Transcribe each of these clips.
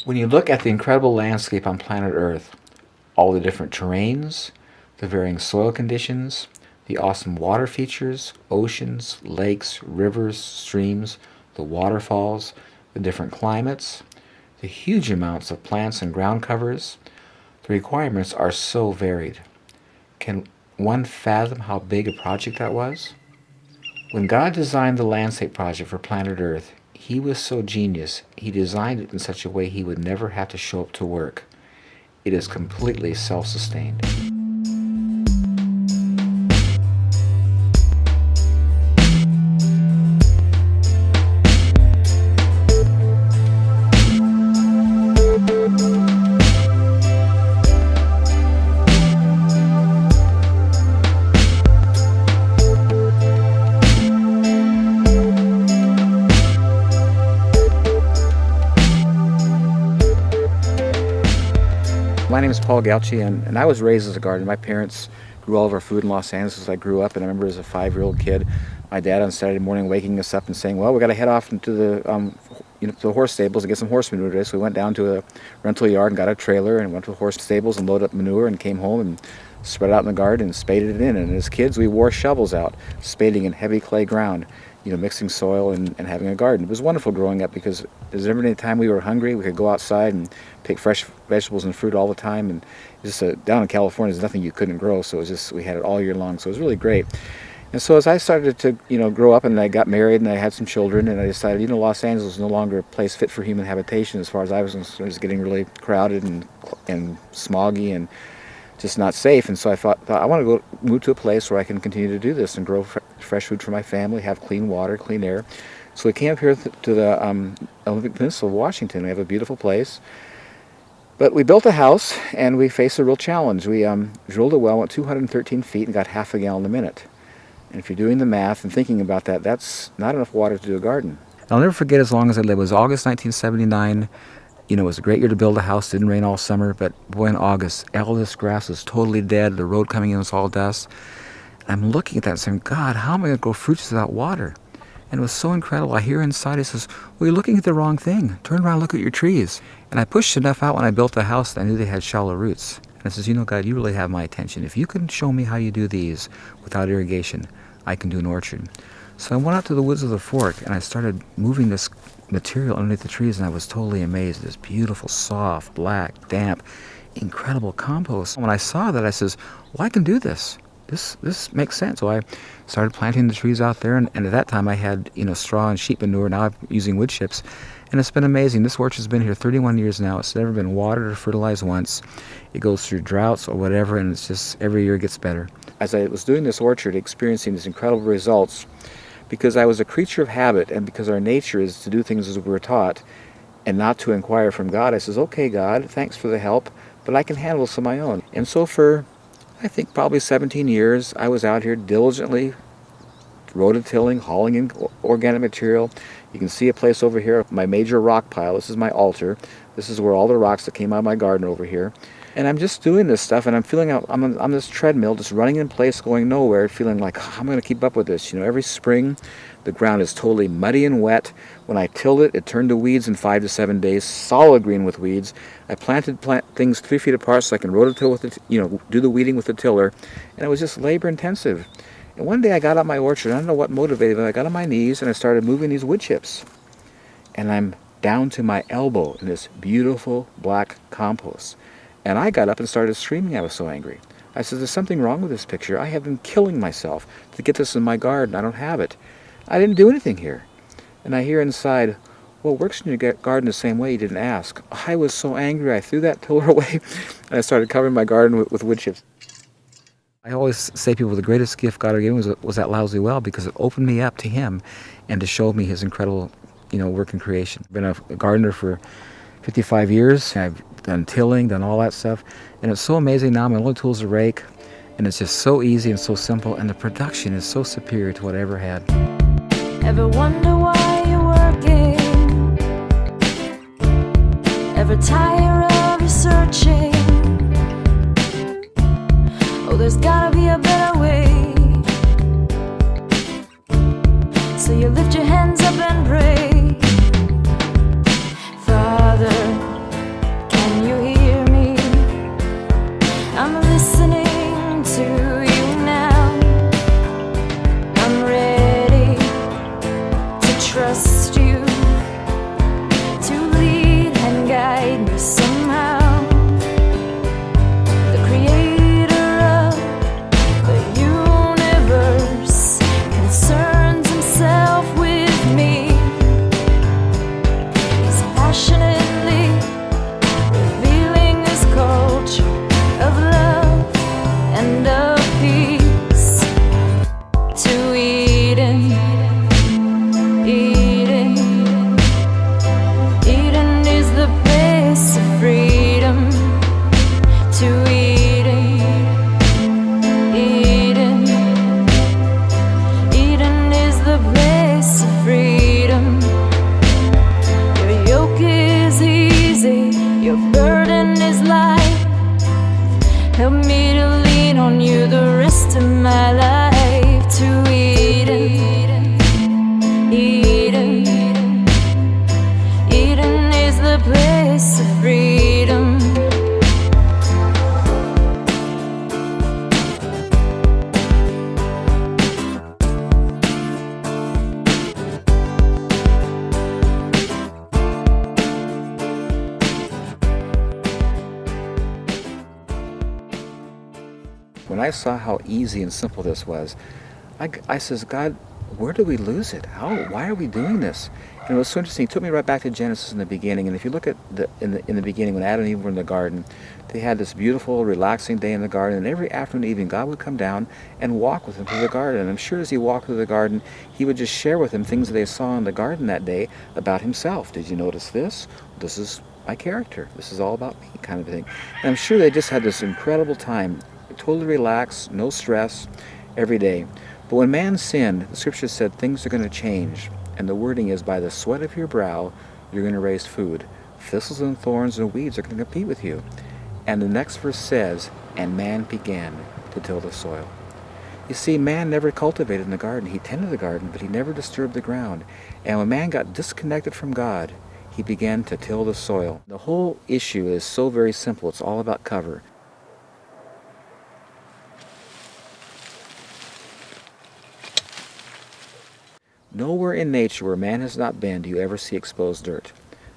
When you look at the incredible landscape on planet Earth, all the different terrains, the varying soil conditions, the awesome water features, oceans, lakes, rivers, streams, the waterfalls, the different climates, the huge amounts of plants and ground covers, the requirements are so varied. Can one fathom how big a project that was? When God designed the landscape project for planet Earth, He was so genius, He designed it in such a way He would never have to show up to work. It is completely self-sustained. My name is Paul Gautschi, and I was raised as a gardener. My parents grew all of our food in Los Angeles as I grew up, and I remember as a 5-year-old kid, my dad on Saturday morning waking us up and saying, well, we got to head off into the the horse stables to get some horse manure today. So we went down to a rental yard and got a trailer and went to the horse stables and loaded up manure and came home and spread it out in the garden and spaded it in. And as kids, we wore shovels out, spading in heavy clay ground, mixing soil and having a garden. It was wonderful growing up because every time we were hungry, we could go outside and pick fresh vegetables and fruit all the time. And just down in California, there's nothing you couldn't grow, so it was just, we had it all year long. So it was really great. And so as I started to grow up and I got married and I had some children, and I decided Los Angeles is no longer a place fit for human habitation as far as I was concerned. It was getting really crowded and smoggy and just not safe. And so I thought I want to move to a place where I can continue to do this and grow fresh food for my family, have clean water, clean air. So we came up here to the Olympic Peninsula of Washington. We have a beautiful place. But we built a house and we faced a real challenge. We drilled a well, went 213 feet and got half a gallon a minute. And if you're doing the math and thinking about that, that's not enough water to do a garden. I'll never forget as long as I live. It was August 1979. It was a great year to build a house. It didn't rain all summer, but boy, in August, all this grass was totally dead. The road coming in was all dust. And I'm looking at that and saying, God, how am I going to grow fruits without water? And it was so incredible. I hear inside, he says, well, you're looking at the wrong thing. Turn around and look at your trees. And I pushed enough out when I built the house that I knew they had shallow roots. And I says, God, you really have my attention. If you can show me how you do these without irrigation, I can do an orchard. So I went out to the woods of the Fork and I started moving this material underneath the trees, and I was totally amazed. This beautiful, soft, black, damp, incredible compost. When I saw that, I says, well, I can do this. This makes sense. So I started planting the trees out there, and at that time I had straw and sheep manure. Now I'm using wood chips, and it's been amazing. This orchard's been here 31 years now. It's never been watered or fertilized once. It goes through droughts or whatever, and it's just every year it gets better. As I was doing this orchard, experiencing these incredible results, because I was a creature of habit, and because our nature is to do things as we were taught and not to inquire from God, I says, okay, God, thanks for the help, but I can handle this on my own. And so for, I think, probably 17 years, I was out here diligently rototilling, hauling in organic material. You can see a place over here, my major rock pile. This is my altar. This is where all the rocks that came out of my garden over here. And I'm just doing this stuff, and I'm feeling I'm on this treadmill, just running in place, going nowhere, feeling like, oh, I'm going to keep up with this. Every spring, the ground is totally muddy and wet. When I tilled it, it turned to weeds in 5 to 7 days, solid green with weeds. I planted things 3 feet apart so I can rototill with it, do the weeding with the tiller, and it was just labor intensive. And one day I got out my orchard. I don't know what motivated me. I got on my knees and I started moving these wood chips, and I'm down to my elbow in this beautiful black compost. And I got up and started screaming. I was so angry. I said, there's something wrong with this picture. I have been killing myself to get this in my garden. I don't have it. I didn't do anything here. And I hear inside, well, it works in your garden the same way. You didn't ask. I was so angry. I threw that tiller away and I started covering my garden with wood chips. I always say to people the greatest gift God ever gave me was that lousy well, because it opened me up to Him and to show me His incredible, work in creation. I've been a gardener for 55 years. I've done tilling, done all that stuff, and it's so amazing now. My only tool is a rake, and it's just so easy and so simple, and the production is so superior to what I ever had. Ever wonder why you're working? Ever tire of researching? Oh, there's gotta be a better way. So you lift your hands up and pray. Father, when I saw how easy and simple this was, I says, God, where do we lose it? Why are we doing this? And it was so interesting. It took me right back to Genesis in the beginning. And if you look at in the beginning, when Adam and Eve were in the garden, they had this beautiful, relaxing day in the garden. And every afternoon and evening, God would come down and walk with them through the garden. And I'm sure as he walked through the garden, he would just share with them things that they saw in the garden that day about himself. Did you notice this? This is my character. This is all about me, kind of thing. And I'm sure they just had this incredible time, totally relaxed, no stress, every day. But when man sinned, the scripture said things are going to change. And the wording is, by the sweat of your brow, you're going to raise food. Thistles and thorns and weeds are going to compete with you. And the next verse says, and man began to till the soil. You see, man never cultivated in the garden. He tended the garden, but he never disturbed the ground. And when man got disconnected from God, he began to till the soil. The whole issue is so very simple. It's all about cover. Nowhere in nature where man has not been do you ever see exposed dirt.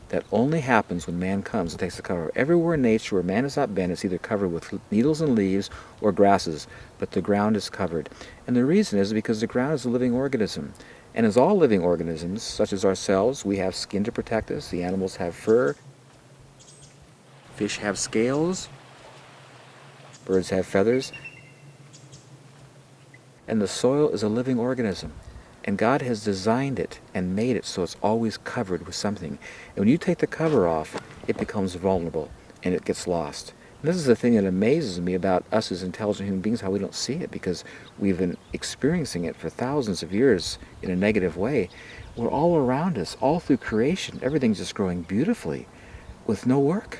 That only happens when man comes and takes the cover. Everywhere in nature where man has not been, it's either covered with needles and leaves or grasses, but the ground is covered. And the reason is because the ground is a living organism. And as all living organisms, such as ourselves, we have skin to protect us. The animals have fur. Fish have scales. Birds have feathers. And the soil is a living organism. And God has designed it and made it so it's always covered with something. And when you take the cover off, it becomes vulnerable and it gets lost. And this is the thing that amazes me about us as intelligent human beings, how we don't see it, because we've been experiencing it for thousands of years in a negative way. We're all around us, all through creation. Everything's just growing beautifully with no work.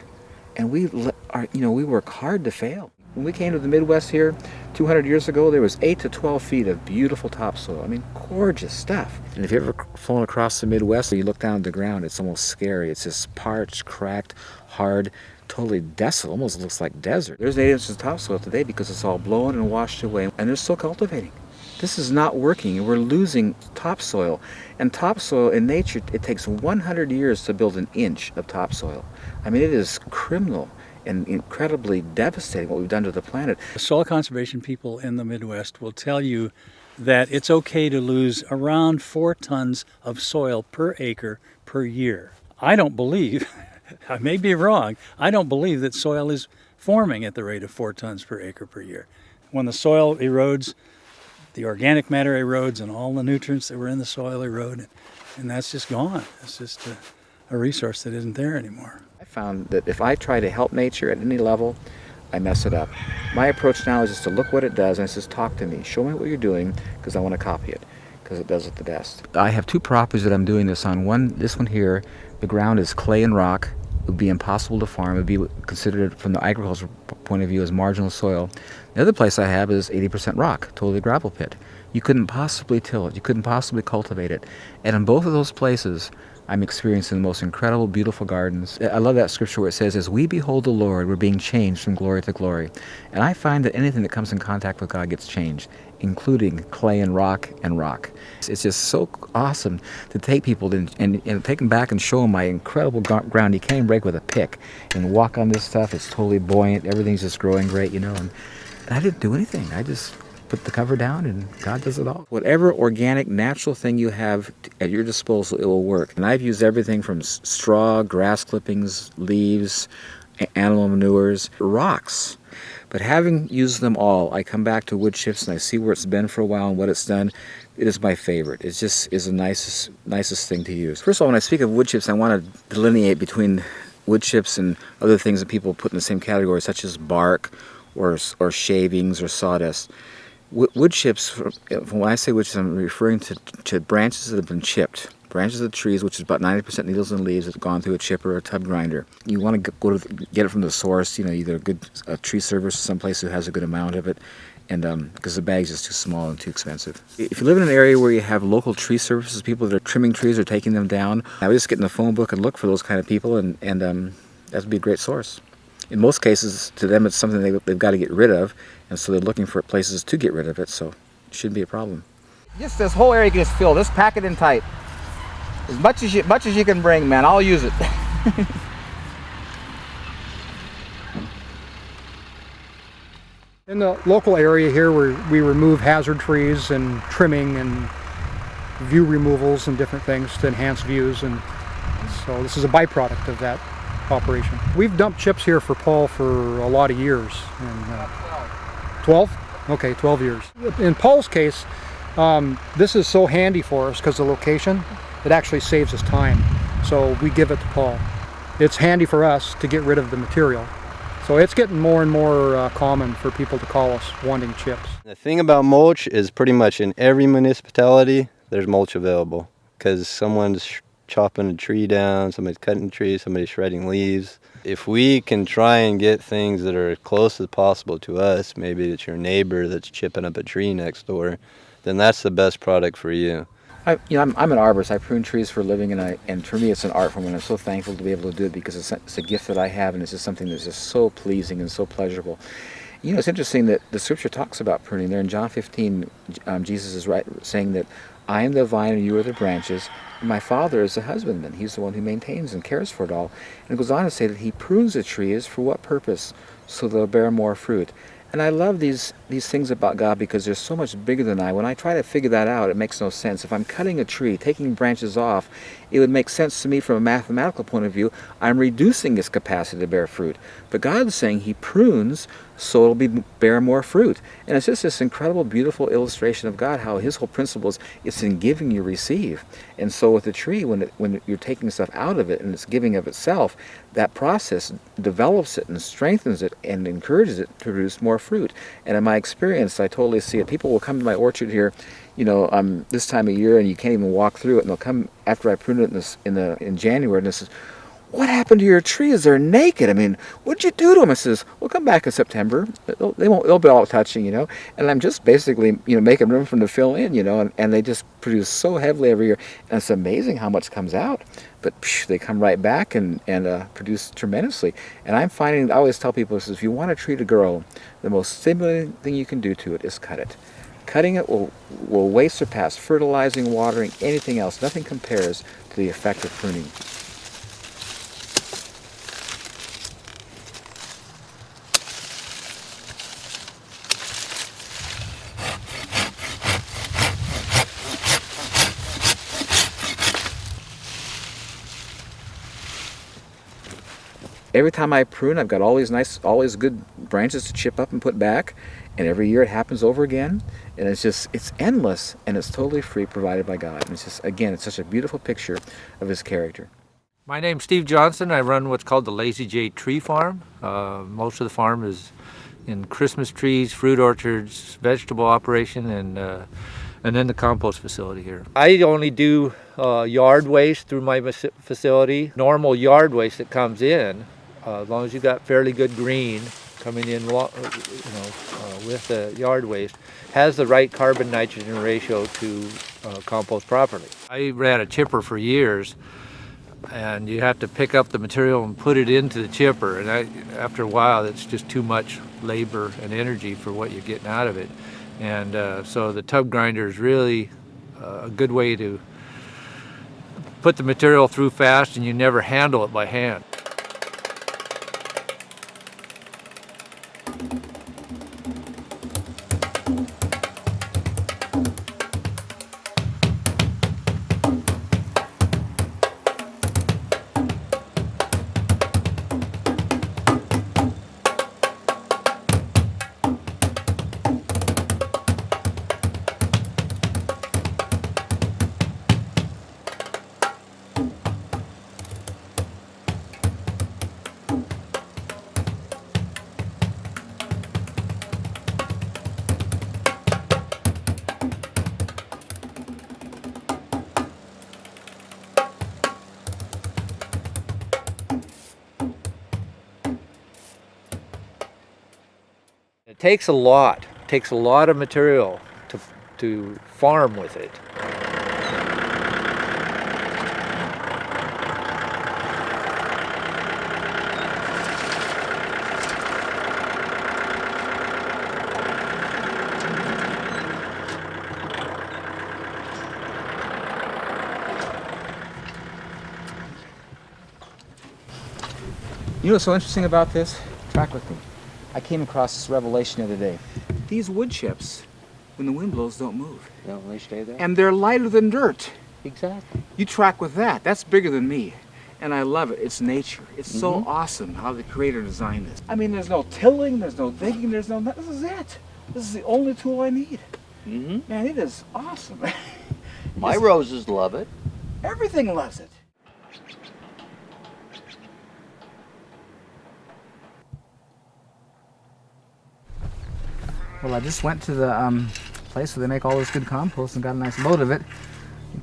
And we work hard to fail. When we came to the Midwest here 200 years ago, there was 8 to 12 feet of beautiful topsoil. I mean, gorgeous stuff. And if you've ever flown across the Midwest, you look down at the ground, it's almost scary. It's just parched, cracked, hard, totally desolate, almost looks like desert. There's 8 inches of topsoil today because it's all blown and washed away, and they're still cultivating. This is not working, and we're losing topsoil. And topsoil in nature, it takes 100 years to build an inch of topsoil. I mean, it is criminal and incredibly devastating what we've done to the planet. Soil conservation people in the Midwest will tell you that it's okay to lose around 4 tons of soil per acre per year. I don't believe, I may be wrong, I don't believe that soil is forming at the rate of 4 tons per acre per year. When the soil erodes, the organic matter erodes and all the nutrients that were in the soil erode, and that's just gone. It's just a resource that isn't there anymore. I found that if I try to help nature at any level, I mess it up. My approach now is just to look what it does and it says, talk to me, show me what you're doing, because I want to copy it, because it does it the best. I have 2 properties that I'm doing this on. This one here, the ground is clay and rock. It would be impossible to farm. It would be considered from the agricultural point of view as marginal soil. The other place I have is 80% rock, totally gravel pit. You couldn't possibly till it. You couldn't possibly cultivate it. And in both of those places, I'm experiencing the most incredible, beautiful gardens. I love that scripture where it says, as we behold the Lord, we're being changed from glory to glory. And I find that anything that comes in contact with God gets changed, including clay and rock and rock. It's just so awesome to take people and take them back and show them my incredible ground. You can't even break with a pick and walk on this stuff. It's totally buoyant. Everything's just growing great, And I didn't do anything. I just put the cover down and God does it all. Whatever organic, natural thing you have at your disposal, it will work. And I've used everything from straw, grass clippings, leaves, animal manures, rocks. But having used them all, I come back to wood chips and I see where it's been for a while and what it's done. It is my favorite. It just is the nicest thing to use. First of all, when I speak of wood chips, I want to delineate between wood chips and other things that people put in the same category, such as bark or shavings or sawdust. Wood chips, when I say wood chips, I'm referring to branches that have been chipped. Branches of trees, which is about 90% needles and leaves, that have gone through a chipper or a tub grinder. You want to get it from the source, either a good tree service or someplace who has a good amount of it, and because the bag's just too small and too expensive. If you live in an area where you have local tree services, people that are trimming trees or taking them down, I would just get in the phone book and look for those kind of people, and that would be a great source. In most cases, to them, it's something they've got to get rid of, and so they're looking for places to get rid of it, so it shouldn't be a problem. Just this whole area gets filled. Just pack it in tight. As much as you can bring, man. I'll use it. In the local area here, we remove hazard trees and trimming and view removals and different things to enhance views, and so this is a byproduct of that operation. We've dumped chips here for Paul for a lot of years. And, 12? Okay, 12 years. In Paul's case, this is so handy for us because the location, it actually saves us time. So we give it to Paul. It's handy for us to get rid of the material. So it's getting more and more common for people to call us wanting chips. The thing about mulch is pretty much in every municipality there's mulch available, because someone's chopping a tree down, somebody's cutting a tree, somebody's shredding leaves. If we can try and get things that are as close as possible to us, maybe it's your neighbor that's chipping up a tree next door, then that's the best product for you. I'm an arborist. I prune trees for a living, and for me it's an art form, and I'm so thankful to be able to do it because it's a gift that I have, and it's just something that's just so pleasing and so pleasurable. You know, it's interesting that the scripture talks about pruning. There in John 15, Jesus is saying that I am the vine and you are the branches, and my Father is the husbandman. He's the one who maintains and cares for it all. And it goes on to say that he prunes the trees for what purpose? So they'll bear more fruit. And I love these things about God because they're so much bigger than I. When I try to figure that out, it makes no sense. If I'm cutting a tree, taking branches off, it would make sense to me from a mathematical point of view. I'm reducing its capacity to bear fruit. But God's saying he prunes so it'll bear more fruit. And it's just this incredible, beautiful illustration of God, how his whole principle is it's in giving you receive. And so with the tree, when you're taking stuff out of it and it's giving of itself, that process develops it and strengthens it and encourages it to produce more fruit. And in my experience, I totally see it. People will come to my orchard here, this time of year, and you can't even walk through it. And they'll come after I prune it in January, and they says, "What happened to your trees? They're naked. I mean, what'd you do to them?" I says, "Well, come back in September. They'll be all touching, And I'm just basically, making room for them to fill in, and they just produce so heavily every year. And it's amazing how much comes out. But they come right back and produce tremendously. And I'm finding, I always tell people, if you want a tree to grow, the most stimulating thing you can do to it is cut it. Cutting it will way surpass fertilizing, watering, anything else. Nothing compares to the effect of pruning. Every time I prune, I've got all these all these good branches to chip up and put back, and every year it happens over again, and it's endless, and it's totally free, provided by God. And it's just, again, it's such a beautiful picture of his character. My name's Steve Johnson. I run what's called the Lazy J Tree Farm. Most of the farm is in Christmas trees, fruit orchards, vegetable operation, and then the compost facility here. I only do yard waste through my facility. Normal yard waste that comes in, as long as you've got fairly good green coming in, with the yard waste, has the right carbon nitrogen ratio to compost properly. I ran a chipper for years, and you have to pick up the material and put it into the chipper, and after a while it's just too much labor and energy for what you're getting out of it. And so the tub grinder is really a good way to put the material through fast, and you never handle it by hand. It takes a lot. It takes a lot of material to farm with it. You know what's so interesting about this? Track with me. I came across this revelation the other day. These wood chips, when the wind blows, don't move. No, they stay there. And they're lighter than dirt. Exactly. You track with that. That's bigger than me. And I love it. It's nature. It's so awesome how the creator designed this. I mean, there's no tilling, there's no digging, there's no... This is it. This is the only tool I need. Man, it is awesome. My roses love it. Everything loves it. Well, I just went to the place where they make all this good compost and got a nice load of it.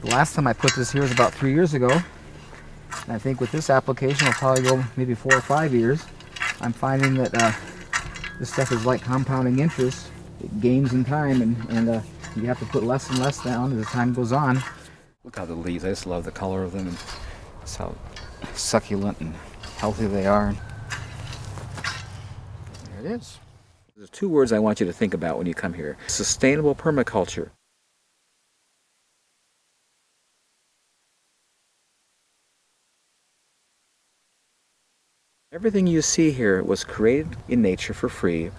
The last time I put this here was about 3 years ago. And I think with this application, it'll probably go maybe 4 or 5 years. I'm finding that this stuff is like compounding interest. It gains in time, and you have to put less and less down as time goes on. Look how the leaves, I just love the color of them, and just how succulent and healthy they are. There it is. There's 2 words I want you to think about when you come here. Sustainable permaculture. Everything you see here was created in nature for free,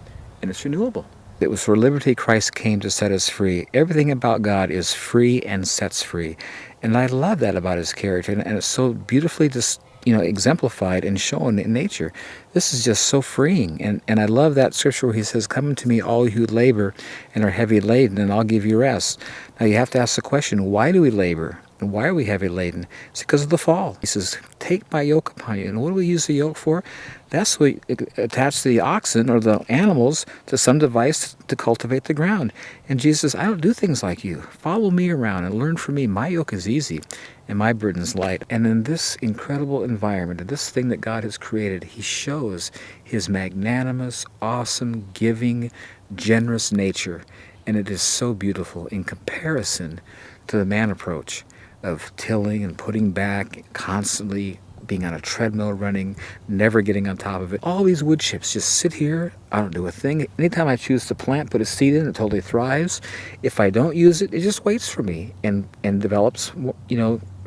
and it's renewable. It was for liberty Christ came to set us free. Everything about God is free and sets free. And I love that about his character, and it's so beautifully just, exemplified and shown in nature. This is just so freeing. And I love that scripture where he says, "Come unto me, all you who labor and are heavy laden, and I'll give you rest." Now you have to ask the question, why do we labor? And why are we heavy laden? It's because of the fall. He says, "Take my yoke upon you." And what do we use the yoke for? That's what we attach the oxen or the animals to some device to cultivate the ground. And Jesus says, "I don't do things like you. Follow me around and learn from me. My yoke is easy and my burden is light." And in this incredible environment, in this thing that God has created, he shows his magnanimous, awesome, giving, generous nature. And it is so beautiful in comparison to the man approach of tilling and putting back, constantly being on a treadmill running, never getting on top of it. All these wood chips just sit here. I don't do a thing. Anytime I choose to plant, put a seed in, it totally thrives. If I don't use it, it just waits for me and develops,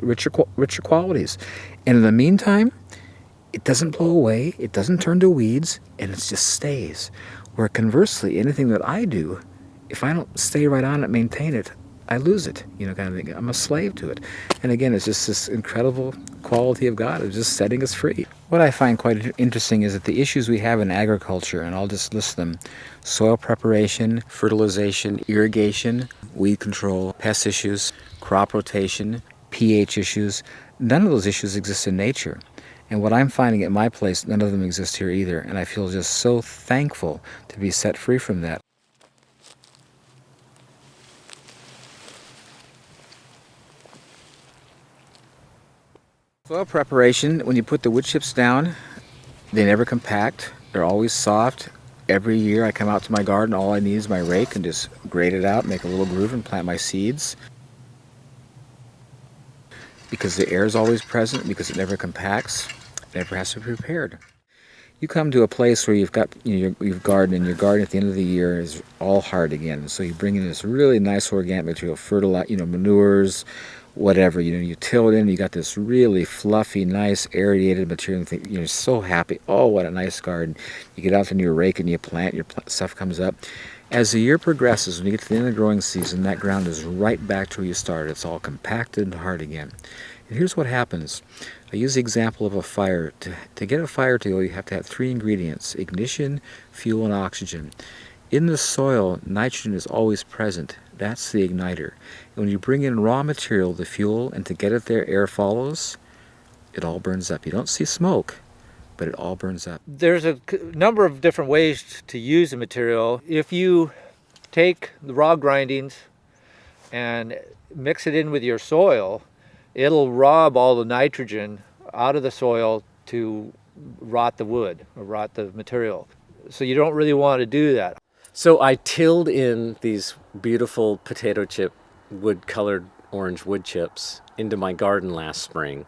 richer qualities. And in the meantime, it doesn't blow away, it doesn't turn to weeds, and it just stays. Where conversely, anything that I do, if I don't stay right on it, maintain it, I lose it, kind of thing. I'm a slave to it. And again, it's just this incredible quality of God of just setting us free. What I find quite interesting is that the issues we have in agriculture, and I'll just list them: soil preparation, fertilization, irrigation, weed control, pest issues, crop rotation, pH issues, none of those issues exist in nature. And what I'm finding at my place, none of them exist here either. And I feel just so thankful to be set free from that. Soil preparation, when you put the wood chips down, they never compact. They're always soft. Every year I come out to my garden, all I need is my rake and just grate it out, make a little groove and plant my seeds. Because the air is always present, because it never compacts, it never has to be prepared. You come to a place where you've got you've garden, and your garden at the end of the year is all hard again. So you bring in this really nice organic material, manures, whatever, you till it in, you got this really fluffy, nice, aerated material. You're so happy. Oh, what a nice garden. You get out into your rake and you plant, stuff comes up. As the year progresses, when you get to the end of the growing season, that ground is right back to where you started. It's all compacted and hard again. And here's what happens. I use the example of a fire. To get a fire to go, you have to have 3 ingredients: ignition, fuel, and oxygen. In the soil, nitrogen is always present. That's the igniter. And when you bring in raw material, the fuel, and to get it there, air follows, it all burns up. You don't see smoke, but it all burns up. There's a number of different ways to use the material. If you take the raw grindings and mix it in with your soil, it'll rob all the nitrogen out of the soil to rot the wood or rot the material. So you don't really want to do that. So I tilled in these beautiful potato chip wood-colored orange wood chips into my garden last spring,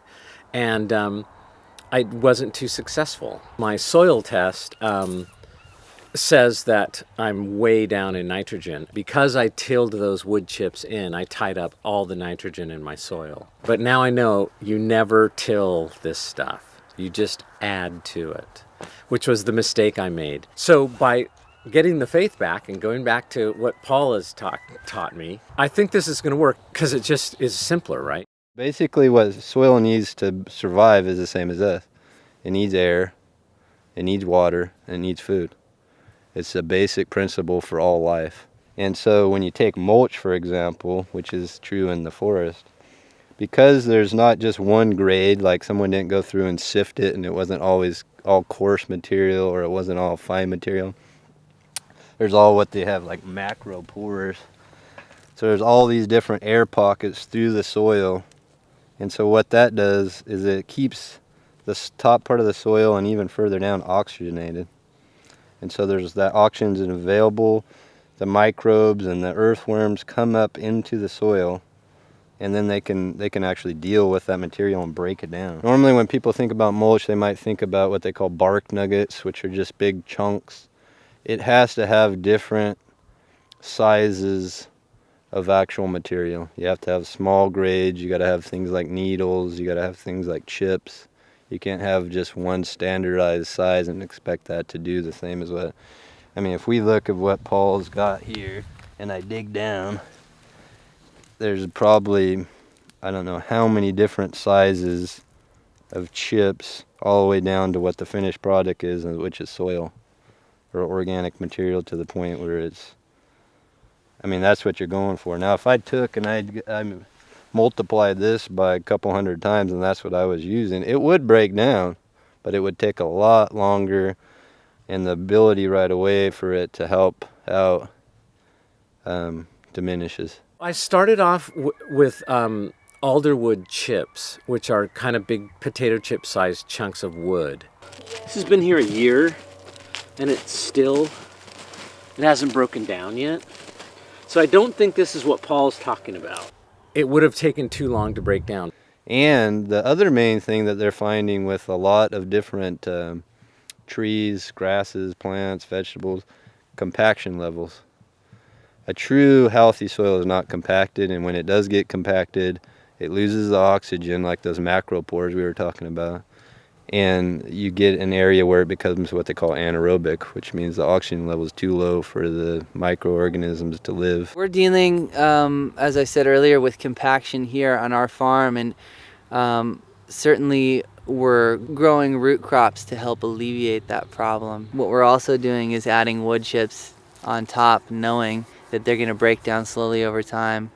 and I wasn't too successful. My soil test says that I'm way down in nitrogen. Because I tilled those wood chips in, I tied up all the nitrogen in my soil. But now I know you never till this stuff. You just add to it. which was the mistake I made. So by getting the faith back and going back to what Paul has taught me, I think this is going to work because it just is simpler, right? Basically, what soil needs to survive is the same as us. It needs air, it needs water, and it needs food. It's a basic principle for all life. And so when you take mulch, for example, which is true in the forest, because there's not just one grade, like someone didn't go through and sift it and it wasn't always all coarse material or it wasn't all fine material. There's all what they have like macro pores. So there's all these different air pockets through the soil. And so what that does is it keeps the top part of the soil and even further down oxygenated. And so there's that oxygen available. The microbes and the earthworms come up into the soil, and then they can actually deal with that material and break it down. Normally when people think about mulch, they might think about what they call bark nuggets, which are just big chunks. It has to have different sizes of actual material. You have to have small grades, you got to have things like needles, you got to have things like chips. You can't have just one standardized size and expect that to do the same as what, I mean, if we look at what Paul's got here and I dig down, there's probably, I don't know how many different sizes of chips all the way down to what the finished product is, which is soil or organic material to the point where it's, I mean, that's what you're going for. Now, if I took and I multiplied this by a couple hundred times and that's what I was using, it would break down, but it would take a lot longer, and the ability right away for it to help out diminishes. I started off with alderwood chips, which are kind of big potato chip sized chunks of wood. This has been here a year, and it hasn't broken down yet. So I don't think this is what Paul's talking about. It would have taken too long to break down. And the other main thing that they're finding with a lot of different trees, grasses, plants, vegetables, compaction levels. A true healthy soil is not compacted, and when it does get compacted, it loses the oxygen, like those macropores we were talking about, and you get an area where it becomes what they call anaerobic, which means the oxygen level is too low for the microorganisms to live. We're dealing, as I said earlier, with compaction here on our farm, and certainly we're growing root crops to help alleviate that problem. What we're also doing is adding wood chips on top, knowing that they're going to break down slowly over time,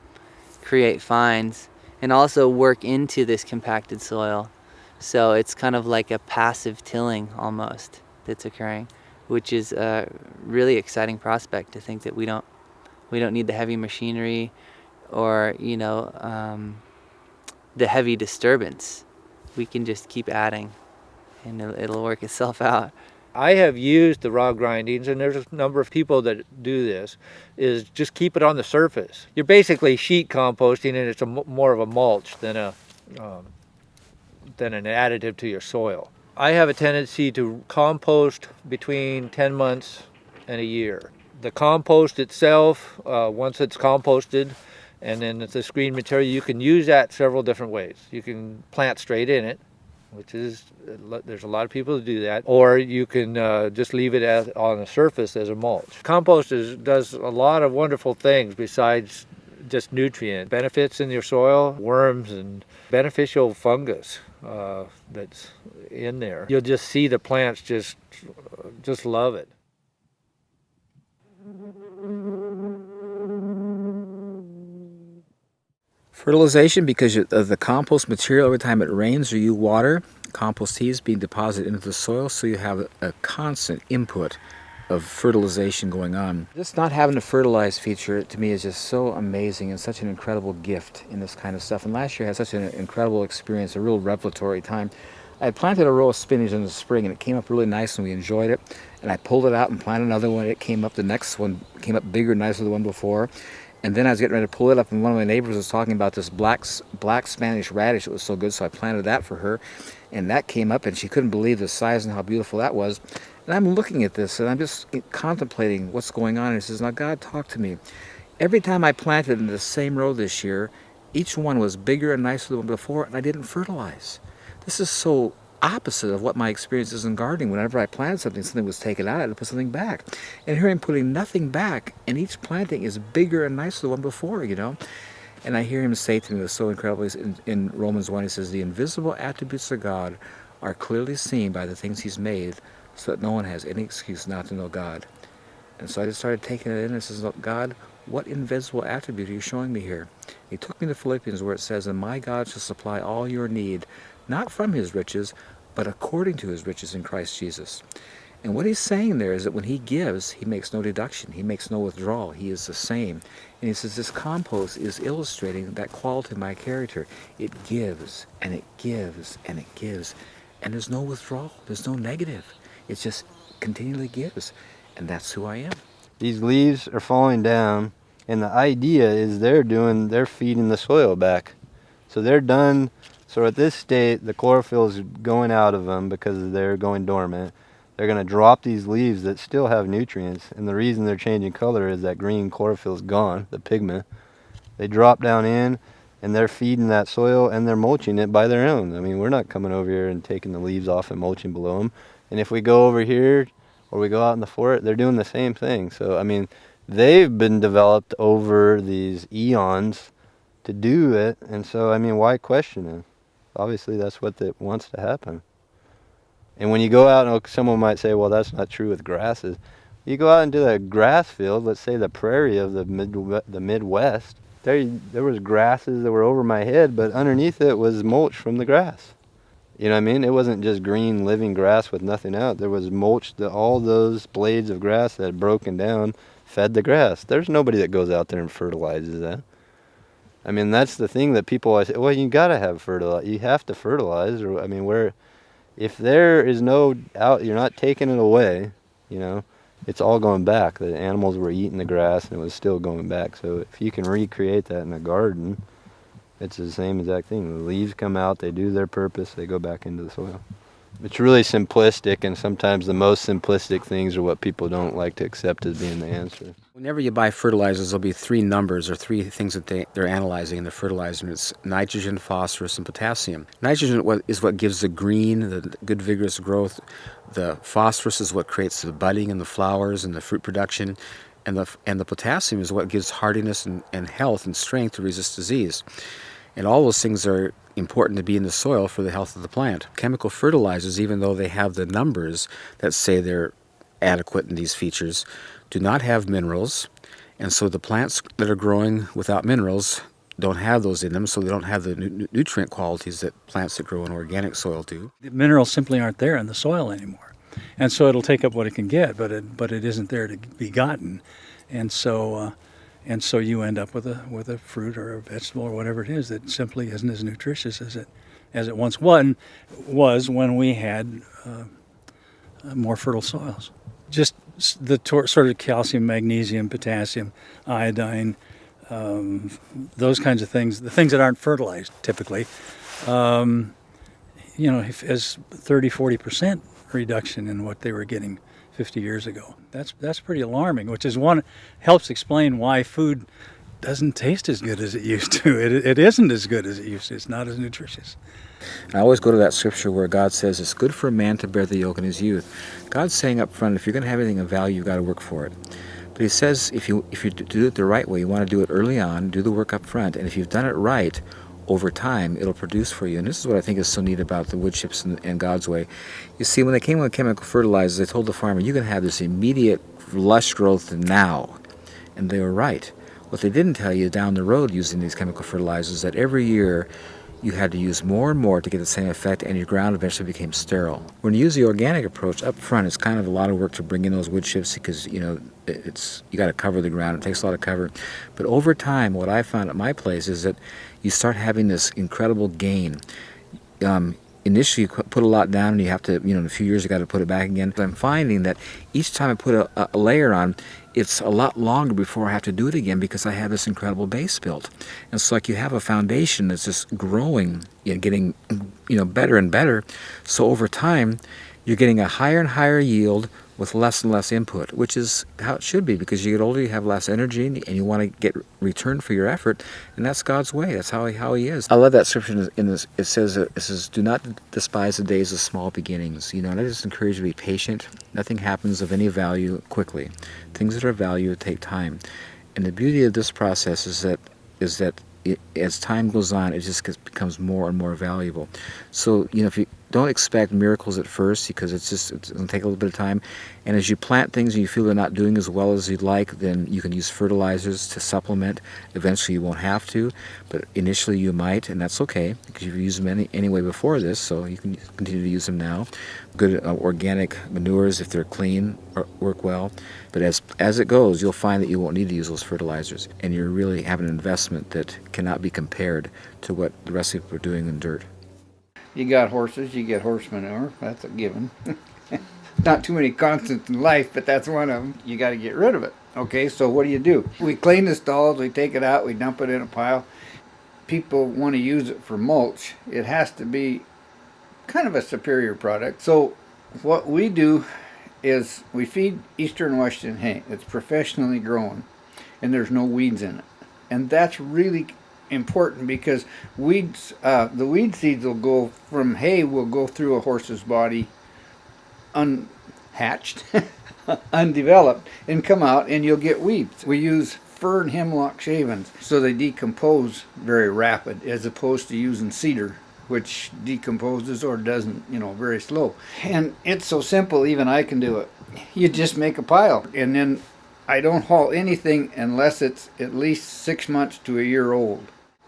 create fines, and also work into this compacted soil. So it's kind of like a passive tilling almost that's occurring, which is a really exciting prospect to think that we don't need the heavy machinery or the heavy disturbance. We can just keep adding and it'll work itself out. I have used the raw grindings, and there's a number of people that do this, is just keep it on the surface. You're basically sheet composting, and it's more of a mulch than an additive to your soil. I have a tendency to compost between 10 months and a year. The compost itself, once it's composted, and then it's a screen material, you can use that several different ways. You can plant straight in it, which is, there's a lot of people who do that, or you can just leave it on the surface as a mulch. Compost does a lot of wonderful things besides just nutrient benefits in your soil, worms and beneficial fungus that's in there. You'll just see the plants just love it. Fertilization, because of the compost material, every time it rains or you water, compost tea is being deposited into the soil, so you have a constant input of fertilization going on. Just not having a fertilized feature, to me, is just so amazing and such an incredible gift in this kind of stuff. And last year I had such an incredible experience, a real revelatory time. I had planted a row of spinach in the spring, and it came up really nice, and we enjoyed it. And I pulled it out and planted another one. It came up, the next one came up bigger and nicer than the one before. And then I was getting ready to pull it up, and one of my neighbors was talking about this black Spanish radish. It was so good, so I planted that for her. And that came up, and she couldn't believe the size and how beautiful that was. And I'm looking at this, and I'm just contemplating what's going on. And she says, now, God, talk to me. Every time I planted in the same row this year, each one was bigger and nicer than the one before, and I didn't fertilize. This is so opposite of what my experience is in gardening. Whenever I planted something, something was taken out, I had to put something back. And here I'm putting nothing back, and each planting is bigger and nicer than the one before, you know. And I hear him say to me, it was so incredible, in Romans 1, he says, the invisible attributes of God are clearly seen by the things he's made, so that no one has any excuse not to know God. And so I just started taking it in and says, God, what invisible attribute are you showing me here? He took me to Philippians where it says, and my God shall supply all your need, not from his riches, but according to his riches in Christ Jesus. And what he's saying there is that when he gives, he makes no deduction. He makes no withdrawal. He is the same. And he says this compost is illustrating that quality of my character. It gives, and it gives, and it gives. And there's no withdrawal. There's no negative. It just continually gives. And that's who I am. These leaves are falling down, and the idea is they're feeding the soil back. So they're done. So at this state, the chlorophyll is going out of them because they're going dormant. They're going to drop these leaves that still have nutrients, and the reason they're changing color is that green chlorophyll is gone, the pigment. They drop down in, and they're feeding that soil, and they're mulching it by their own. I mean, we're not coming over here and taking the leaves off and mulching below them. And if we go over here, or we go out in the forest, they're doing the same thing. So, I mean, they've been developed over these eons to do it, and so, I mean, why question it? Obviously, that's what wants to happen. And when you go out, and someone might say, well, that's not true with grasses. You go out into the grass field, let's say the prairie of the Midwest, there was grasses that were over my head, but underneath it was mulch from the grass. You know what I mean? It wasn't just green living grass with nothing out. There was mulch, all those blades of grass that had broken down fed the grass. There's nobody that goes out there and fertilizes that. I mean, that's the thing that people always say, well, you got to have fertilizer. You have to fertilize. Or, I mean, if there is no out, you're not taking it away, you know, it's all going back. The animals were eating the grass and it was still going back. So if you can recreate that in a garden, it's the same exact thing. The leaves come out, they do their purpose, they go back into the soil. It's really simplistic, and sometimes the most simplistic things are what people don't like to accept as being the answer. Whenever you buy fertilizers, there'll be three numbers or three things that they're analyzing in the fertilizer, and it's nitrogen, phosphorus, and potassium. Nitrogen is what gives the green, the good vigorous growth. The phosphorus is what creates the budding and the flowers and the fruit production. And the potassium is what gives hardiness and health and strength to resist disease. And all those things are important to be in the soil for the health of the plant. Chemical fertilizers, even though they have the numbers that say they're adequate in these features, do not have minerals. And so the plants that are growing without minerals don't have those in them, so they don't have the nutrient qualities that plants that grow in organic soil do. The minerals simply aren't there in the soil anymore. And so it'll take up what it can get, but it isn't there to be gotten. And so you end up with a fruit or a vegetable or whatever it is that simply isn't as nutritious as it once was when we had more fertile soils. Just the sort of calcium, magnesium, potassium, iodine, those kinds of things, the things that aren't fertilized typically, as 30-40% reduction in what they were getting 50 years ago. That's pretty alarming, which is helps explain why food doesn't taste as good as it used to. It isn't as good as it used to. It's not as nutritious. I always go to that scripture where God says it's good for a man to bear the yoke in his youth. God's saying up front, if you're going to have anything of value, you've got to work for it. But he says if you do it the right way, you want to do it early on, do the work up front, and if you've done it right, over time, it'll produce for you. And this is what I think is so neat about the wood chips and God's way. You see, when they came with chemical fertilizers, they told the farmer, you can have this immediate lush growth now. And they were right. What they didn't tell you down the road using these chemical fertilizers, that every year you had to use more and more to get the same effect, and your ground eventually became sterile. When you use the organic approach up front, it's kind of a lot of work to bring in those wood chips because, you got to cover the ground. It takes a lot of cover. But over time, what I found at my place is that you start having this incredible gain. Initially, you put a lot down, and you have to, in a few years, you got to put it back again. But I'm finding that each time I put a layer on, it's a lot longer before I have to do it again because I have this incredible base built. And it's like you have a foundation that's just growing, getting, better and better. So over time, you're getting a higher and higher yield with less and less input, which is how it should be, because you get older, you have less energy, and you want to get return for your effort, and that's God's way. That's how He is. I love that scripture in this. It says, "Do not despise the days of small beginnings." And I just encourage you to be patient. Nothing happens of any value quickly. Things that are of value take time, and the beauty of this process is that as time goes on, it just becomes more and more valuable. So, if you don't expect miracles at first, because it's going to take a little bit of time. And as you plant things and you feel they're not doing as well as you'd like, then you can use fertilizers to supplement. Eventually you won't have to, but initially you might, and that's okay, because you've used them anyway before this, so you can continue to use them now. Good organic manures, if they're clean, work well. But as it goes, you'll find that you won't need to use those fertilizers, and you really have an investment that cannot be compared to what the rest of people are doing in dirt. You got horses, you get horse manure. That's a given. Not too many constants in life, but that's one of them. You got to get rid of it. Okay, so what do? We clean the stalls, we take it out, we dump it in a pile. People want to use it for mulch. It has to be kind of a superior product. So what we do is we feed Eastern Western hay. It's professionally grown, and there's no weeds in it. And that's really important, because weeds, the weed seeds will go from hay, will go through a horse's body unhatched, undeveloped, and come out, and you'll get weeds. We use fir and hemlock shavings, so they decompose very rapid, as opposed to using cedar, which decomposes or doesn't, very slow. And it's so simple, even I can do it. You just make a pile, and then I don't haul anything unless it's at least 6 months to a year old.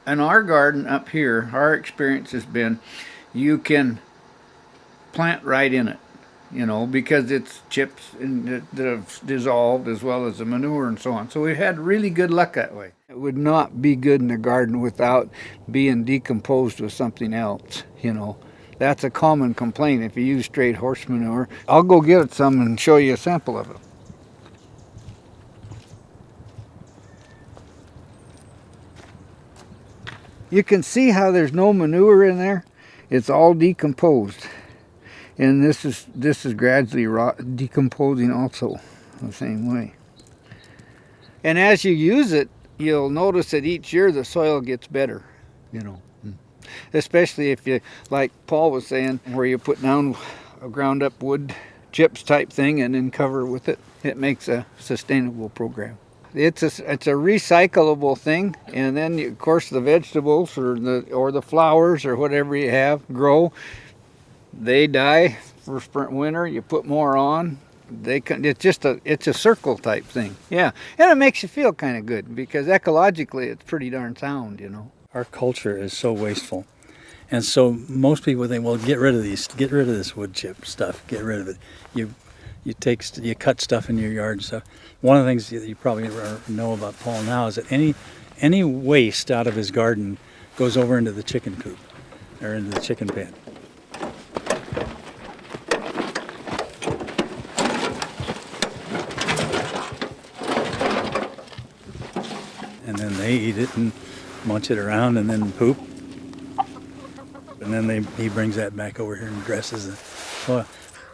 In our garden up here, our experience has been you can plant right in it, because it's chips that have dissolved, as well as the manure and so on. So we've had really good luck that way. It would not be good in the garden without being decomposed with something else, That's a common complaint if you use straight horse manure. I'll go get some and show you a sample of it. You can see how there's no manure in there. It's all decomposed, and this is gradually decomposing also the same way. And as you use it, you'll notice that each year the soil gets better, especially if you, like Paul was saying, where you put down a ground up wood chips type thing and then cover with it. It makes a sustainable program. It's a recyclable thing, and then of course the vegetables or the flowers or whatever you have grow. They die for winter. You put more on. It's a circle type thing. Yeah, and it makes you feel kind of good, because ecologically it's pretty darn sound. Our culture is so wasteful, and so most people think, well, get rid of this wood chip stuff, get rid of it. You cut stuff in your yard and stuff. One of the things that you probably know about Paul now is that any waste out of his garden goes over into the chicken coop or into the chicken pen. And then they eat it and munch it around and then poop. And then he brings that back over here and dresses the soil.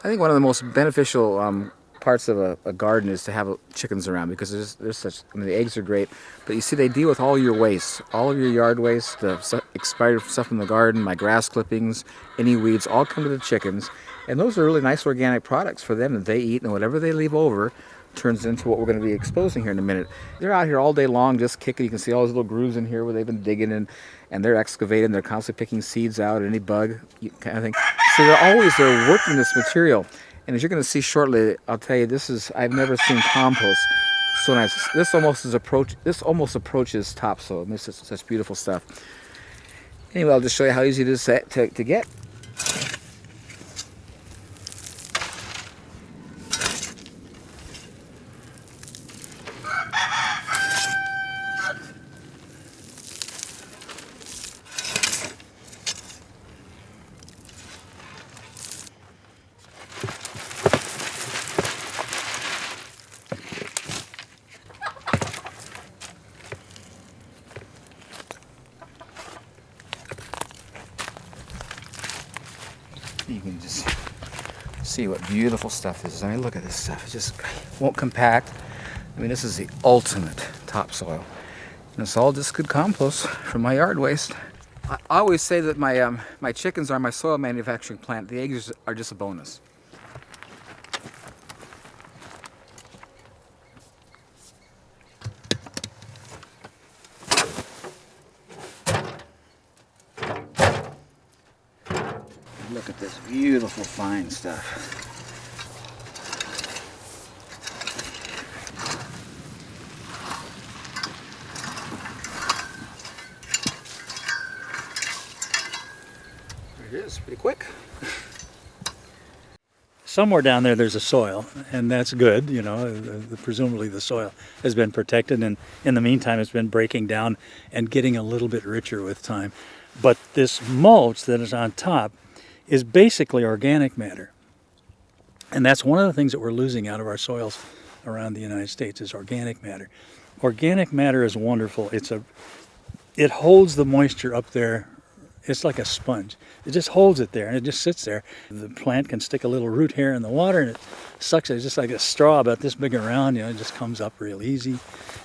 I think one of the most beneficial parts of a garden is to have chickens around, because there's such. The eggs are great, but you see, they deal with all your waste, all of your yard waste, the expired stuff in the garden, my grass clippings, any weeds, all come to the chickens, and those are really nice organic products for them that they eat, and whatever they leave over turns into what we're going to be exposing here in a minute. They're out here all day long just kicking. You can see all those little grooves in here where they've been digging in, and they're excavating. They're constantly picking seeds out, any bug kind of thing. So they're working this material. And as you're going to see shortly, I'll tell you, I've never seen compost so nice. This almost approaches topsoil. And this is such beautiful stuff. Anyway, I'll just show you how easy it is to get. You can just See what beautiful stuff this is. I mean, look at this stuff. It just won't compact. I mean, this is the ultimate topsoil. And it's all just good compost from my yard waste. I always say that my chickens are my soil manufacturing plant. The eggs are just a bonus. Look at this beautiful fine stuff. There it is, pretty quick. Somewhere down there there's a soil, and that's good, you know, presumably the soil has been protected, and in the meantime it's been breaking down and getting a little bit richer with time. But this mulch that is on top is basically organic matter. And that's one of the things that we're losing out of our soils around the United States is organic matter. Organic matter is wonderful. It holds the moisture up there. It's like a sponge. It just holds it there and it just sits there. The plant can stick a little root hair in the water and it sucks it. It's just like a straw about this big around, you know, it just comes up real easy.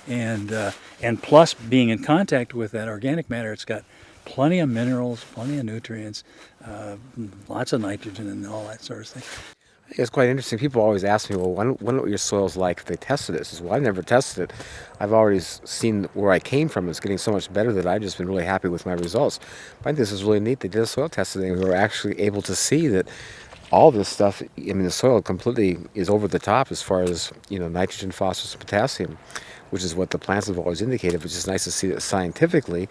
And plus being in contact with that organic matter, it's got plenty of minerals, plenty of nutrients, lots of nitrogen and all that sort of thing. It's quite interesting. People always ask me, well, wonder what your soil's like if they tested it. I says, well, I've never tested it. I've already seen where I came from. It's getting so much better that I've just been really happy with my results. But I think this is really neat. They did a soil testing and we were actually able to see that all this stuff, I mean, the soil completely is over the top as far as, you know, nitrogen, phosphorus, and potassium, which is what the plants have always indicated. But it's just nice to see that scientifically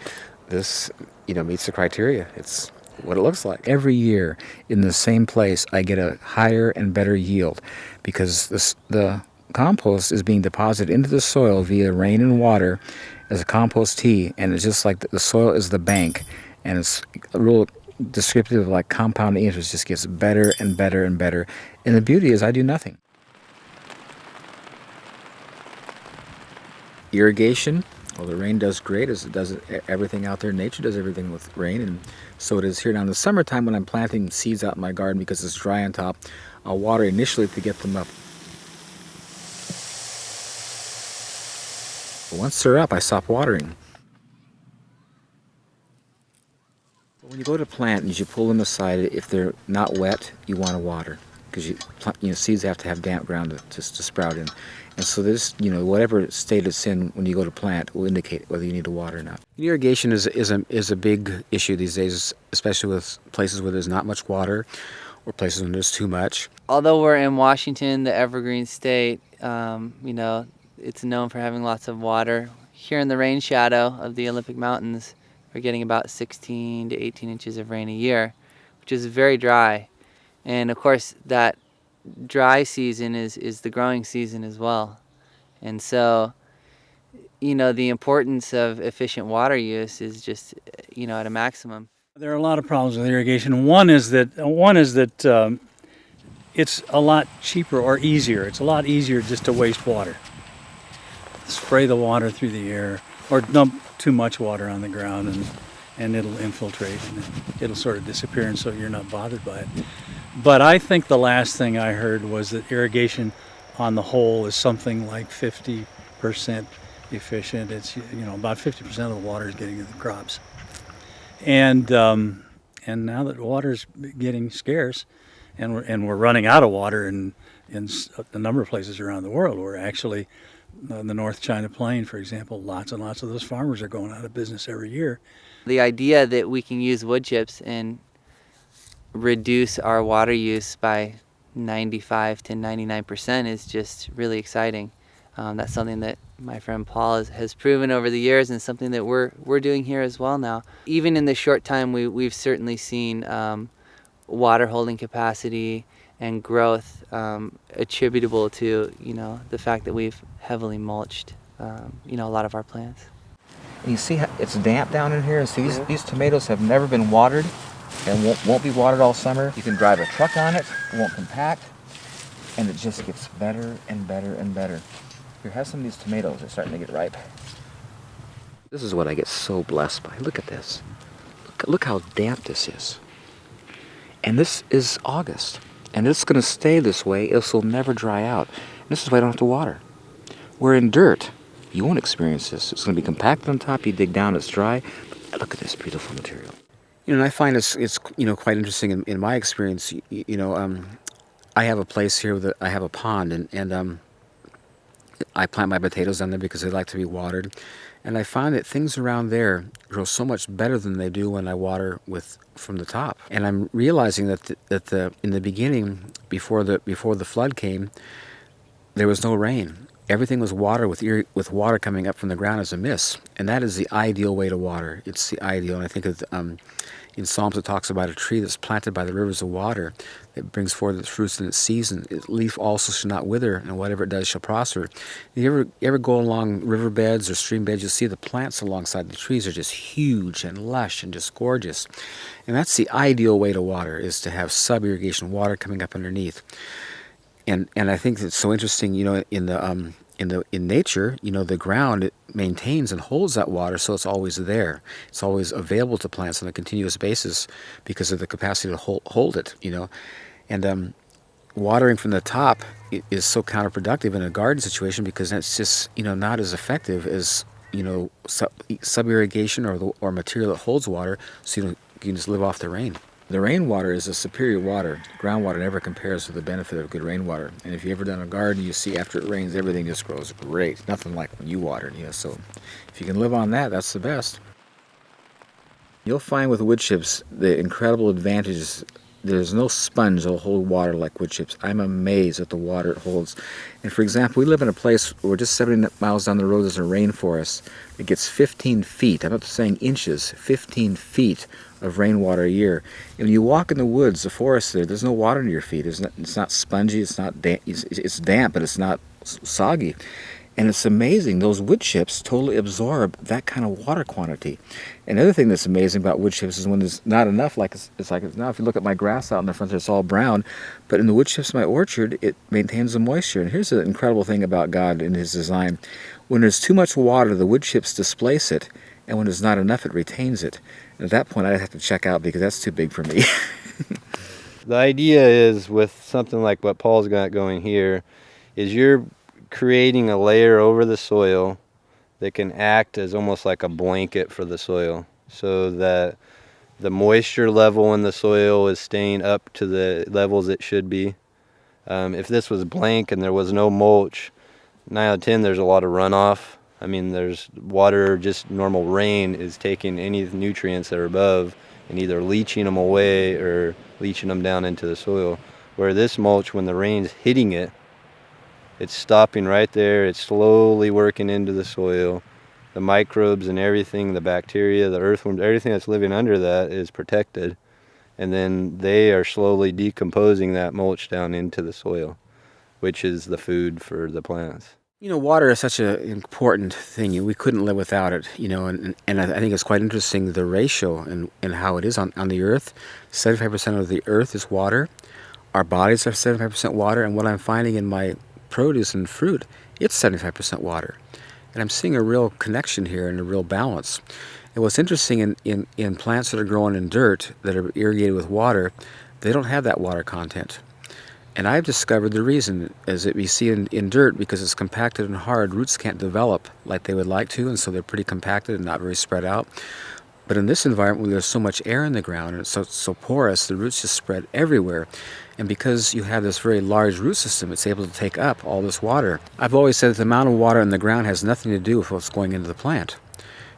this, you know, meets the criteria. It's what it looks like. Every year in the same place I get a higher and better yield because the compost is being deposited into the soil via rain and water as a compost tea, and it's just like the soil is the bank, and it's a real descriptive of like compounding interest. Just gets better and better and better, and the beauty is I do nothing. Irrigation, well, the rain does great, as it does everything out there. Nature does everything with rain, and so it is here. Now in the summertime when I'm planting seeds out in my garden because it's dry on top, I'll water initially to get them up. But once they're up, I stop watering. When you go to plant and you pull them aside, if they're not wet, you want to water because seeds have to have damp ground to sprout in. And so this, you know, whatever state it's in when you go to plant will indicate whether you need to water or not. Irrigation is a big issue these days, especially with places where there's not much water or places when there's too much. Although we're in Washington, the evergreen state, you know, it's known for having lots of water. Here in the rain shadow of the Olympic Mountains, we're getting about 16 to 18 inches of rain a year, which is very dry. And of course, that dry season is the growing season as well. And so, you know, the importance of efficient water use is just, you know, at a maximum. There are a lot of problems with irrigation. One is that it's a lot cheaper or easier. It's a lot easier just to waste water. Spray the water through the air or dump too much water on the ground and it'll infiltrate and it'll sort of disappear, and so you're not bothered by it. But I think the last thing I heard was that irrigation on the whole is something like 50% efficient. It's, you know, about 50% of the water is getting to the crops. And now that water is getting scarce and we're running out of water in a number of places around the world, we're actually in the North China Plain, for example, lots and lots of those farmers are going out of business every year. The idea that we can use wood chips and reduce our water use by 95 to 99% is just really exciting. That's something that my friend Paul has proven over the years, and something that we're doing here as well now. Even in the short time, we've certainly seen water holding capacity and growth attributable to, you know, the fact that we've heavily mulched, you know, a lot of our plants. And you see how it's damp down in here, and see these tomatoes have never been watered and won't be watered all summer. You can drive a truck on it, it won't compact, and it just gets better and better and better. Here, have some of these tomatoes, they're starting to get ripe. This is what I get so blessed by. Look at this. Look how damp this is. And this is August. And it's going to stay this way. This will never dry out. And this is why I don't have to water. Where in dirt, you won't experience this. It's going to be compacted on top. You dig down, it's dry. But look at this beautiful material. You know, and I find it's quite interesting in my experience. I have a place here that I have a pond, and I plant my potatoes down there because they like to be watered. And I find that things around there grow so much better than they do when I water from the top. And I'm realizing that in the beginning, before the flood came, there was no rain. Everything was water with water coming up from the ground as a mist, and that is the ideal way to water. It's the ideal, and I think in Psalms it talks about a tree that's planted by the rivers of water that brings forth its fruits in its season. Its leaf also shall not wither, and whatever it does shall prosper. You ever go along riverbeds or stream beds, you'll see the plants alongside the trees are just huge and lush and just gorgeous. And that's the ideal way to water, is to have sub-irrigation water coming up underneath. And I think it's so interesting, in nature, the ground, it maintains and holds that water, so it's always there. It's always available to plants on a continuous basis because of the capacity to hold it, And watering from the top is so counterproductive in a garden situation because that's just, not as effective as, sub-irrigation or material that holds water, so you can just live off the rain. The rainwater is a superior water. Groundwater never compares to the benefit of good rainwater. And if you've ever done a garden, you see after it rains, everything just grows great. Nothing like when you watered, So if you can live on that, that's the best. You'll find with wood chips the incredible advantages. There's no sponge that'll hold water like wood chips. I'm amazed at the water it holds. And for example, we live in a place where just 70 miles down the road there's a rainforest. It gets 15 feet, I'm not saying inches, 15 feet of rainwater a year. And when you walk in the woods, the forest there's no water under your feet. It's not spongy, it's not damp, it's damp, but it's not soggy. And it's amazing, those wood chips totally absorb that kind of water quantity. And the other thing that's amazing about wood chips is when there's not enough, like it's like now if you look at my grass out in the front, it's all brown, but in the wood chips in my orchard, it maintains the moisture. And here's the incredible thing about God in His design. When there's too much water, the wood chips displace it, and when there's not enough, it retains it. And at that point, I'd have to check out because that's too big for me. The idea is with something like what Paul's got going here, is you're creating a layer over the soil that can act as almost like a blanket for the soil so that the moisture level in the soil is staying up to the levels it should be. If this was blank and there was no mulch, 9 out of 10 there's a lot of runoff. I mean, there's water, just normal rain is taking any nutrients that are above and either leaching them away or leaching them down into the soil. Where this mulch, when the rain's hitting it, it's stopping right there. It's slowly working into the soil. The microbes and everything, the bacteria, the earthworms, everything that's living under that is protected. And then they are slowly decomposing that mulch down into the soil, which is the food for the plants. Water is such an important thing. We couldn't live without it, and I think it's quite interesting, the ratio and how it is on the earth. 75% of the earth is water. Our bodies are 75% water, and what I'm finding in my produce and fruit, it's 75% water. And I'm seeing a real connection here and a real balance. And what's interesting in plants that are growing in dirt that are irrigated with water, they don't have that water content. And I've discovered the reason is that we see in dirt, because it's compacted and hard, roots can't develop like they would like to, and so they're pretty compacted and not very spread out. But in this environment where there's so much air in the ground and it's so porous, the roots just spread everywhere. And because you have this very large root system, it's able to take up all this water. I've always said that the amount of water in the ground has nothing to do with what's going into the plant.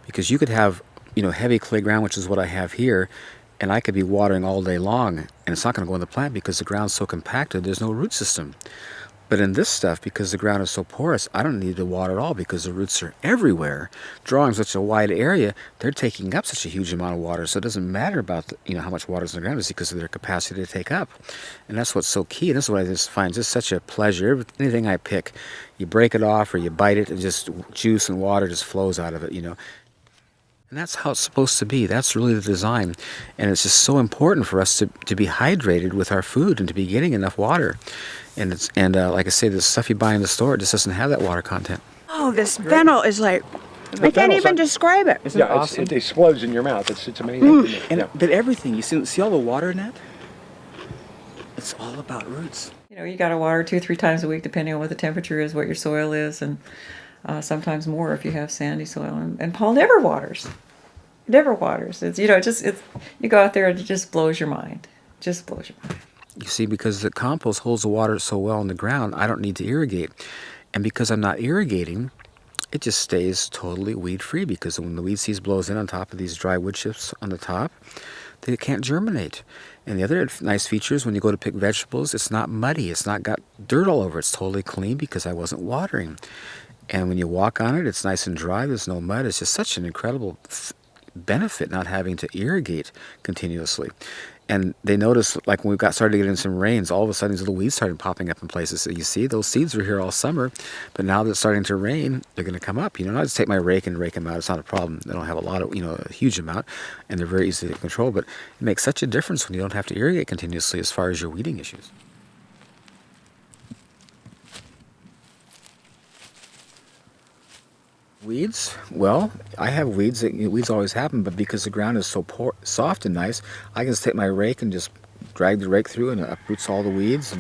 Because you could have, heavy clay ground, which is what I have here, and I could be watering all day long, and it's not going to go in the plant because the ground's so compacted, there's no root system. But in this stuff, because the ground is so porous, I don't need to water at all because the roots are everywhere. Drawing such a wide area, they're taking up such a huge amount of water, so it doesn't matter about how much water is in the ground, it's because of their capacity to take up. And that's what's so key, and this is what I just find just such a pleasure. Anything I pick, you break it off or you bite it, and just juice and water just flows out of it, And that's how it's supposed to be. That's really the design. And it's just so important for us to be hydrated with our food and to be getting enough water. And like I say, the stuff you buy in the store, it just doesn't have that water content. Oh, this fennel is like, I can't even describe it. Isn't it awesome? It explodes in your mouth. It's amazing. But everything, you see all the water in that? It's all about roots. You know, you got to water 2-3 times a week, depending on what the temperature is, what your soil is, and sometimes more if you have sandy soil. And Paul never waters. He never waters. It's, you know, you go out there and it just blows your mind. Just blows your mind. You see, because the compost holds the water so well in the ground, I don't need to irrigate. And because I'm not irrigating, it just stays totally weed-free, because when the weed seeds blows in on top of these dry wood chips on the top, they can't germinate. And the other nice feature is when you go to pick vegetables, it's not muddy. It's not got dirt all over. It's totally clean because I wasn't watering. And when you walk on it, it's nice and dry. There's no mud. It's just such an incredible benefit not having to irrigate continuously. And they noticed, like when we started getting some rains, all of a sudden these little weeds started popping up in places. So you see, those seeds were here all summer, but now that it's starting to rain, they're going to come up. You know, I just take my rake and rake them out. It's not a problem. They don't have a lot of, a huge amount, and they're very easy to control. But it makes such a difference when you don't have to irrigate continuously as far as your weeding issues. Weeds? Well, I have weeds. Weeds always happen, but because the ground is so soft and nice, I can just take my rake and just drag the rake through, and it uproots all the weeds.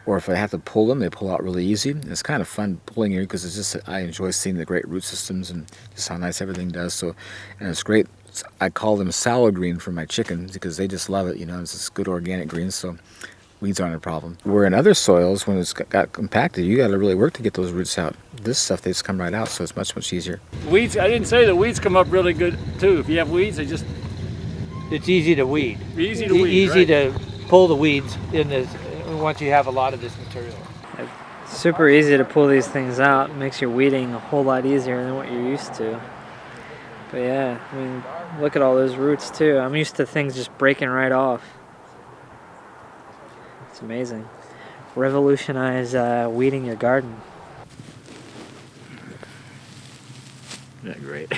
Or if I have to pull them, they pull out really easy. And it's kind of fun pulling here because I enjoy seeing the great root systems and just how nice everything does. So, and it's great. I call them salad green for my chickens because they just love it. It's just good organic greens. So weeds aren't a problem. Where in other soils, when it's got compacted, you got to really work to get those roots out. This stuff, they just come right out, so it's much, much easier. Weeds, I didn't say the weeds come up really good too. If you have weeds, it's easy to weed. easy to weed. Easy to pull the weeds in this once you have a lot of this material. It's super easy to pull these things out. It makes your weeding a whole lot easier than what you're used to. But yeah, I mean, look at all those roots too. I'm used to things just breaking right off. It's amazing. Revolutionize weeding your garden. Isn't that great?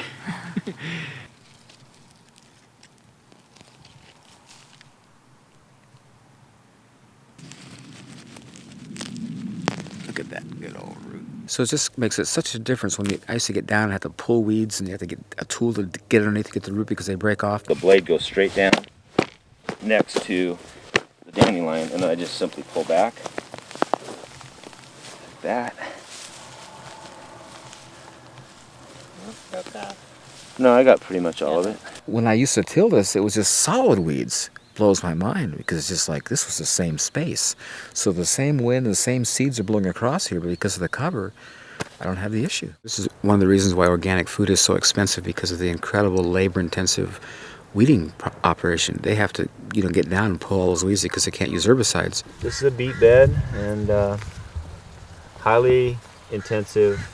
Look at that good old root. So it just makes it such a difference when I used to get down and have to pull weeds, and you have to get a tool to get underneath to get the root because they break off. The blade goes straight down next to the dandelion, and then I just simply pull back like that. No, I got pretty much all of it. When I used to till this, it was just solid weeds. Blows my mind because it's just like this was the same space. So the same wind, the same seeds are blowing across here, but because of the cover, I don't have the issue. This is one of the reasons why organic food is so expensive, because of the incredible labor-intensive weeding operation. They have to, get down and pull all those weeds because they can't use herbicides. This is a beet bed, and highly intensive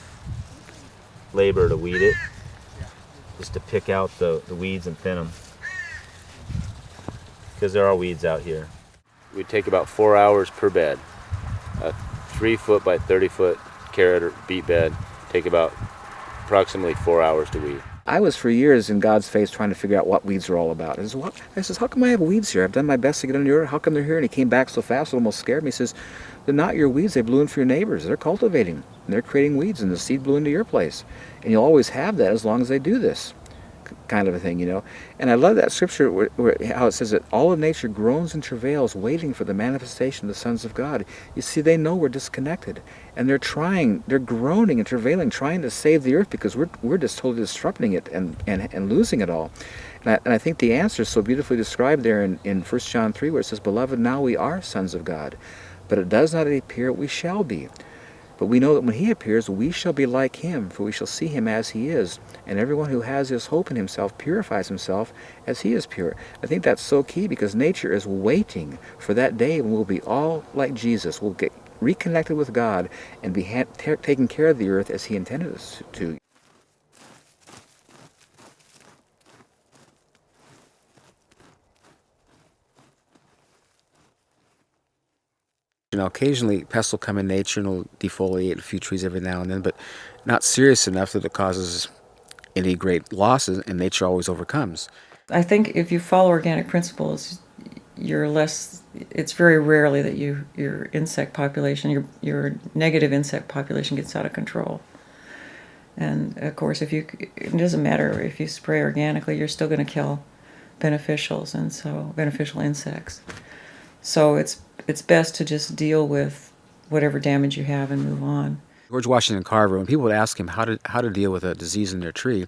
labor to weed it, just to pick out the weeds and thin them, because there are weeds out here. We take about 4 hours per bed. A 3-foot by 30-foot carrot or beet bed take about approximately 4 hours to weed. I was for years in God's face trying to figure out what weeds are all about. I says, how come I have weeds here? I've done my best to get under your, how come they're here? And he came back so fast it almost scared me. He says, they're not your weeds, they blew in for your neighbors. They're cultivating, and they're creating weeds, and the seed blew into your place. And you'll always have that as long as they do this kind of a thing, And I love that scripture where how it says that all of nature groans and travails waiting for the manifestation of the sons of God. You see, they know we're disconnected, and they're groaning and travailing, trying to save the earth because we're just totally disrupting it and losing it all. And I think the answer is so beautifully described there in 1 John 3, where it says, "Beloved, now we are sons of God, but it does not appear we shall be. But we know that when he appears, we shall be like him, for we shall see him as he is. And everyone who has this hope in himself purifies himself as he is pure." I think that's so key, because nature is waiting for that day when we'll be all like Jesus. We'll get reconnected with God and be taking care of the earth as he intended us to. Occasionally pests will come in nature and will defoliate a few trees every now and then, but not serious enough that it causes any great losses, and nature always overcomes. I think if you follow organic principles, it's very rarely that your insect population, your negative insect population gets out of control. And of course, it doesn't matter if you spray organically, you're still going to kill beneficial insects. So it's best to just deal with whatever damage you have and move on. George Washington Carver, when people would ask him how to deal with a disease in their tree,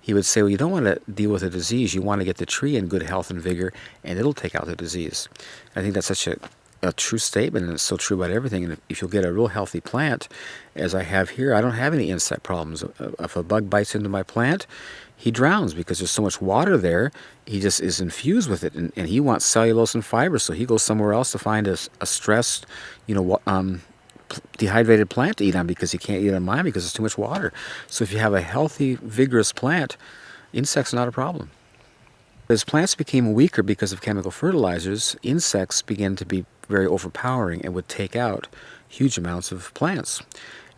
he would say, well, you don't want to deal with a disease. You want to get the tree in good health and vigor, and it'll take out the disease. I think that's such a true statement, and it's so true about everything. And if you'll get a real healthy plant, as I have here, I don't have any insect problems. If a bug bites into my plant, he drowns because there's so much water there. He just is infused with it, and he wants cellulose and fiber, so he goes somewhere else to find a stressed, dehydrated plant to eat on because he can't eat on mine because there's too much water. So if you have a healthy, vigorous plant, insects are not a problem. As plants became weaker because of chemical fertilizers, insects began to be very overpowering and would take out huge amounts of plants.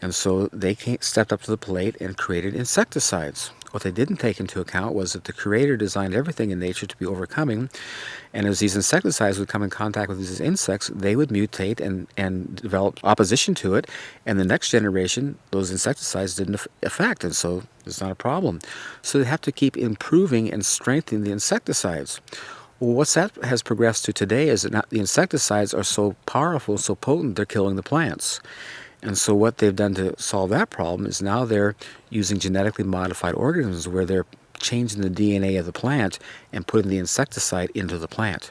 And so they stepped up to the plate and created insecticides. What they didn't take into account was that the Creator designed everything in nature to be overcoming, and as these insecticides would come in contact with these insects, they would mutate and develop opposition to it, and the next generation, those insecticides didn't affect, and so it's not a problem. So they have to keep improving and strengthening the insecticides. Well, what's that has progressed to today is that the insecticides are so powerful, so potent, they're killing the plants. And so what they've done to solve that problem is now they're using genetically modified organisms where they're changing the DNA of the plant and putting the insecticide into the plant.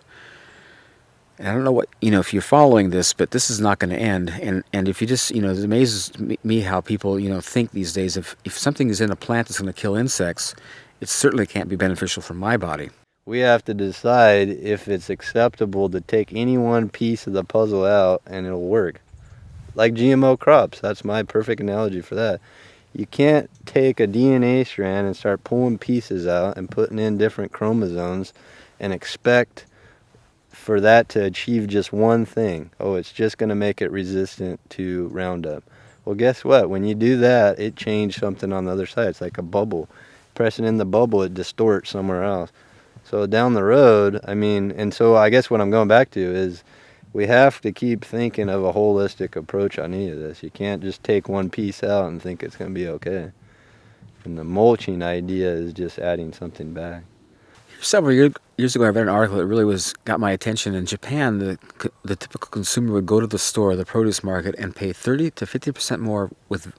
And I don't know what, if you're following this, but this is not going to end. And if you just, it amazes me how people, think these days, if something is in a plant that's going to kill insects, it certainly can't be beneficial for my body. We have to decide if it's acceptable to take any one piece of the puzzle out and it'll work. Like GMO crops, that's my perfect analogy for that. You can't take a DNA strand and start pulling pieces out and putting in different chromosomes and expect for that to achieve just one thing. Oh, it's just going to make it resistant to Roundup. Well, guess what? When you do that, it changed something on the other side. It's like a bubble. Pressing in the bubble, it distorts somewhere else. So down the road, and so I guess what I'm going back to is we have to keep thinking of a holistic approach on any of this. You can't just take one piece out and think it's going to be okay. And the mulching idea is just adding something back. Several years ago, I read an article that really got my attention. In Japan, the typical consumer would go to the store, the produce market, and pay 30 to 50% more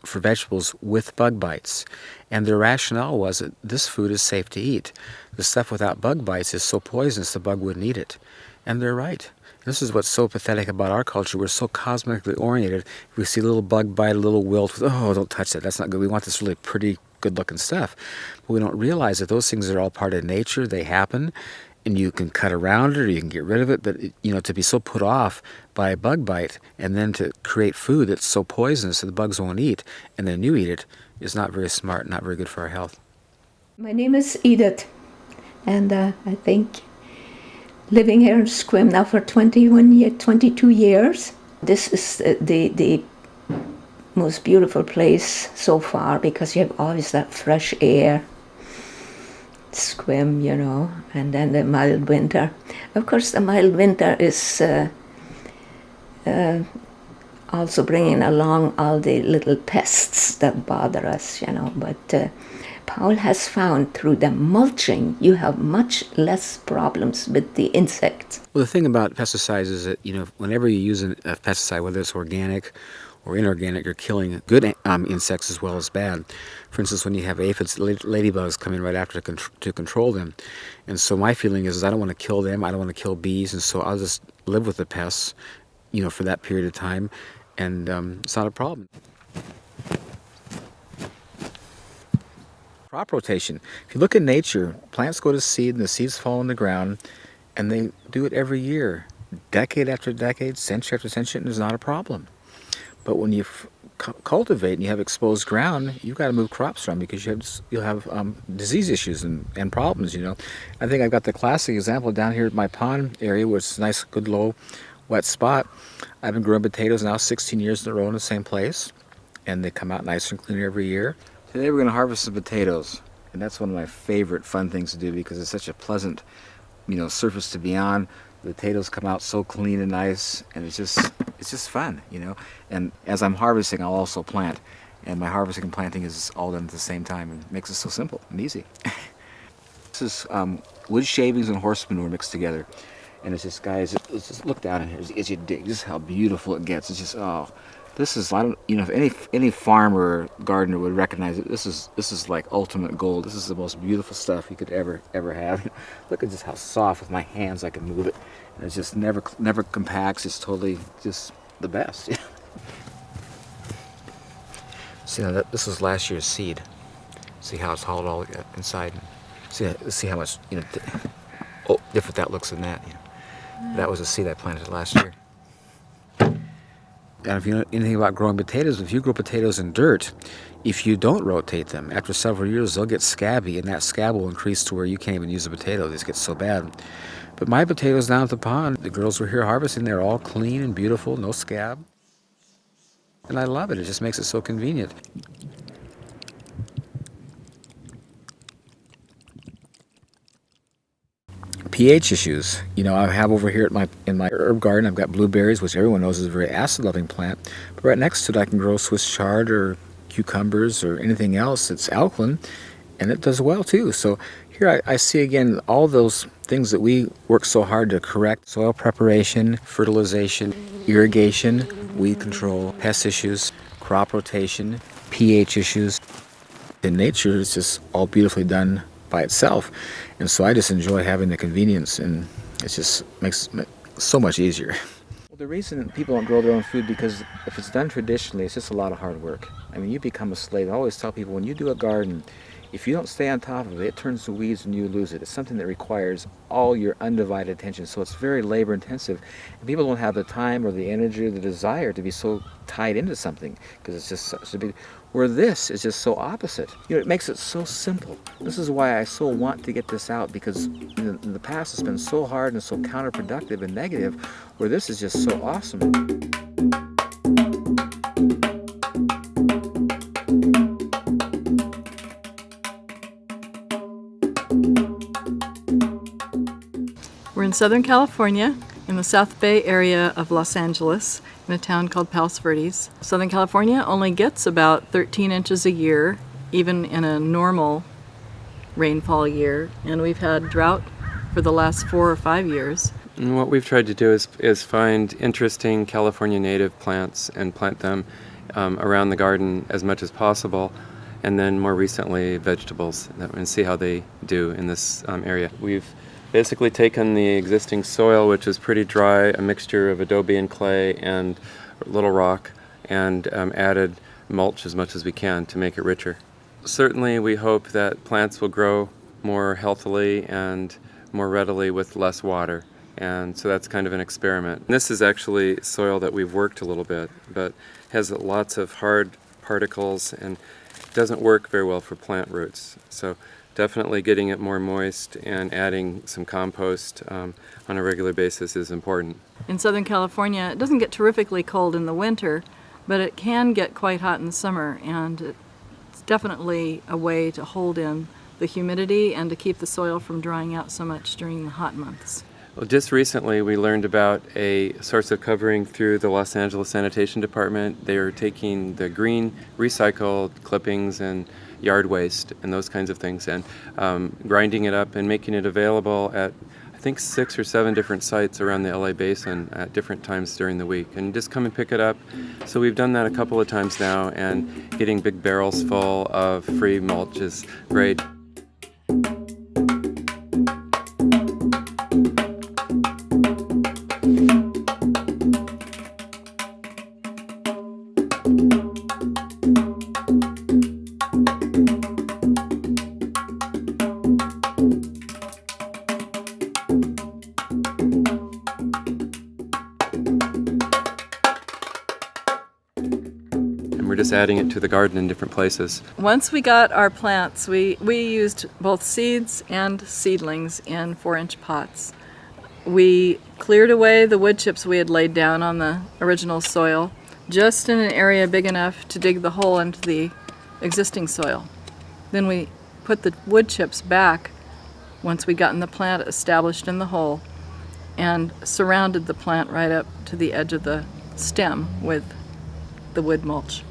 for vegetables with bug bites. And their rationale was that this food is safe to eat. The stuff without bug bites is so poisonous the bug wouldn't eat it. And they're right. This is what's so pathetic about our culture. We're so cosmetically oriented. If we see a little bug bite, a little wilt, oh, don't touch that. That's not good. We want this really pretty, good-looking stuff. But we don't realize that those things are all part of nature. They happen, and you can cut around it or you can get rid of it. But, to be so put off by a bug bite and then to create food that's so poisonous that the bugs won't eat, and then you eat it, is not very smart, not very good for our health. My name is Edith, and I think living here in Sequim now for 22 years. This is the most beautiful place so far because you have always that fresh air. Sequim, and then the mild winter. Of course, the mild winter is also bringing along all the little pests that bother us, but Paul has found through the mulching, you have much less problems with the insects. Well, the thing about pesticides is that, whenever you use a pesticide, whether it's organic or inorganic, you're killing good insects as well as bad. For instance, when you have aphids, ladybugs come in right after to control them. And so my feeling is I don't want to kill them, I don't want to kill bees, and so I'll just live with the pests, for that period of time, and it's not a problem. Crop rotation. If you look at nature, plants go to seed and the seeds fall in the ground, and they do it every year, decade after decade, century after century, and there's not a problem. But when you cultivate and you have exposed ground, you've got to move crops around because you'll have disease issues and problems. I think I've got the classic example down here at my pond area, where it's a nice, good, low, wet spot. I've been growing potatoes now 16 years in a row in the same place, and they come out nicer and cleaner every year. Today we're going to harvest some potatoes, and that's one of my favorite fun things to do because it's such a pleasant, surface to be on. The potatoes come out so clean and nice, and it's just fun, And as I'm harvesting, I'll also plant, and my harvesting and planting is all done at the same time, and it makes it so simple and easy. This is wood shavings and horse manure mixed together. And it's just, guys, let's just look down in here as you dig. Just how beautiful it gets. It's just, oh, this is, I don't, you know, if any farmer or gardener would recognize it, this is like ultimate gold. This is the most beautiful stuff you could ever have. Look at just how soft with my hands I can move it. And it's just never compacts. It's totally just the best. See, now this was last year's seed. See how it's hollowed all inside. See how much, you know, different that looks than that. You know. That was a seed I planted last year. And if you know anything about growing potatoes, if you grow potatoes in dirt, if you don't rotate them, after several years they'll get scabby, and that scab will increase to where you can't even use a potato. They just get so bad. But my potatoes down at the pond, the girls were here harvesting, they're all clean and beautiful, no scab. And I love it. It just makes it so convenient. pH issues. You know, I have over here in my herb garden, I've got blueberries, which everyone knows is a very acid-loving plant. But right next to it, I can grow Swiss chard or cucumbers or anything else that's alkaline, and it does well too. So here I see again all those things that we work so hard to correct: soil preparation, fertilization, irrigation, weed control, pest issues, crop rotation, pH issues. In nature, it's just all beautifully done by itself. And so I just enjoy having the convenience, and it just makes it so much easier. Well, the reason people don't grow their own food, because if it's done traditionally, it's just a lot of hard work. I mean, you become a slave. I always tell people, when you do a garden, if you don't stay on top of it, it turns to weeds and you lose it. It's something that requires all your undivided attention, so it's very labor intensive. And people don't have the time or the energy or the desire to be so tied into something, because it's just such a big... Where this is just so opposite. You know, it makes it so simple. This is why I so want to get this out, because in the past it's been so hard and so counterproductive and negative, where this is just so awesome. We're in Southern California, in the South Bay area of Los Angeles, in a town called Palos Verdes. Southern California only gets about 13 inches a year, even in a normal rainfall year, and we've had drought for the last 4 or 5 years. And what we've tried to do is find interesting California native plants and plant them around the garden as much as possible, and then more recently vegetables, and see how they do in this area. We've basically taken the existing soil, which is pretty dry, a mixture of adobe and clay and little rock, and added mulch as much as we can to make it richer. Certainly we hope that plants will grow more healthily and more readily with less water, and so that's kind of an experiment. This is actually soil that we've worked a little bit, but has lots of hard particles and doesn't work very well for plant roots. So definitely getting it more moist and adding some compost on a regular basis is important. In Southern California, it doesn't get terrifically cold in the winter, but it can get quite hot in the summer, and it's definitely a way to hold in the humidity and to keep the soil from drying out so much during the hot months. Well, just recently we learned about a source of covering through the Los Angeles Sanitation Department. They are taking the green recycled clippings and yard waste and those kinds of things, and grinding it up and making it available at I think 6 or 7 different sites around the LA basin at different times during the week, and just come and pick it up. So we've done that a couple of times now, and getting big barrels full of free mulch is great. We're just adding it to the garden in different places. Once we got our plants, we used both seeds and seedlings in 4-inch pots. We cleared away the wood chips we had laid down on the original soil, just in an area big enough to dig the hole into the existing soil. Then we put the wood chips back once we'd gotten the plant established in the hole, and surrounded the plant right up to the edge of the stem with the wood mulch.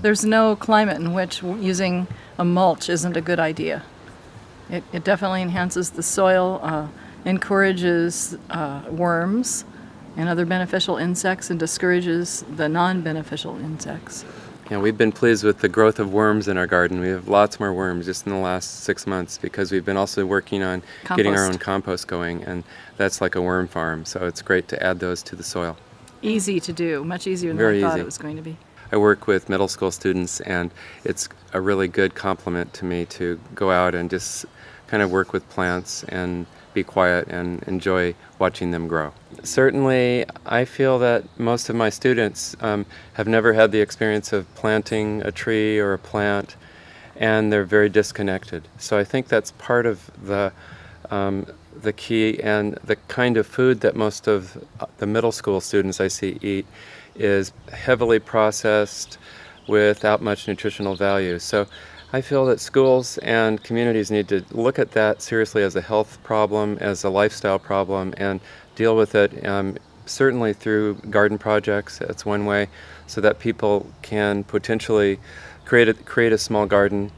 There's no climate in which using a mulch isn't a good idea. It definitely enhances the soil. encourages worms and other beneficial insects and discourages the non-beneficial insects. Yeah, we've been pleased with the growth of worms in our garden. We have lots more worms just in the last 6 months because we've been also working on getting our own compost going, and that's like a worm farm, so it's great to add those to the soil. Easy to do, much easier than Very I thought easy. it was going to be. I work with middle school students, and it's a really good compliment to me to go out and just kind of work with plants and be quiet and enjoy watching them grow. Certainly, I feel that most of my students have never had the experience of planting a tree or a plant, and they're very disconnected. So I think that's part of the key, and the kind of food that most of the middle school students I see eat is heavily processed without much nutritional value. So I feel that schools and communities need to look at that seriously as a health problem, as a lifestyle problem, and deal with it certainly through garden projects. That's one way, so that people can potentially create a small garden.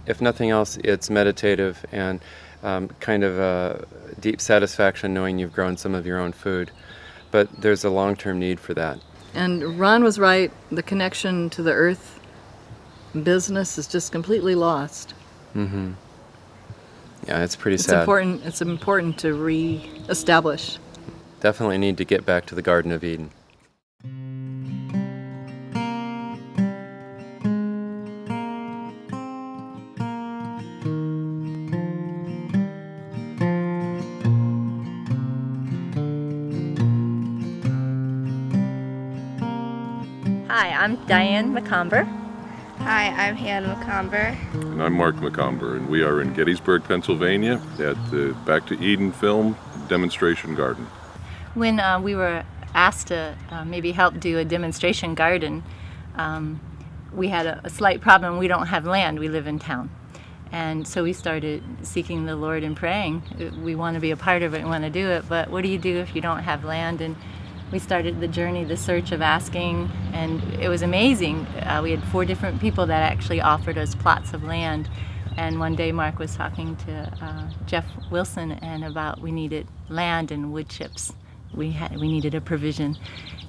If nothing else, it's meditative and kind of a deep satisfaction knowing you've grown some of your own food. But there's a long-term need for that. And Ron was right, the connection to the earth business is just completely lost. Mm-hmm. Yeah, it's pretty It's sad. It's important to re-establish. Definitely need to get back to the Garden of Eden. Hi, I'm Diane McComber. Hi, I'm Hannah McComber. And I'm Mark McComber, and we are in Gettysburg, Pennsylvania at the Back to Eden Film Demonstration Garden. When we were asked to maybe help do a demonstration garden, we had a slight problem. We don't have land, we live in town. And so we started seeking the Lord and praying. We want to be a part of it, we want to do it, but what do you do if you don't have land? And we started the journey, the search of asking, and it was amazing. We had 4 different people that actually offered us plots of land. And one day Mark was talking to Jeff Wilson and about we needed land and wood chips. We needed a provision.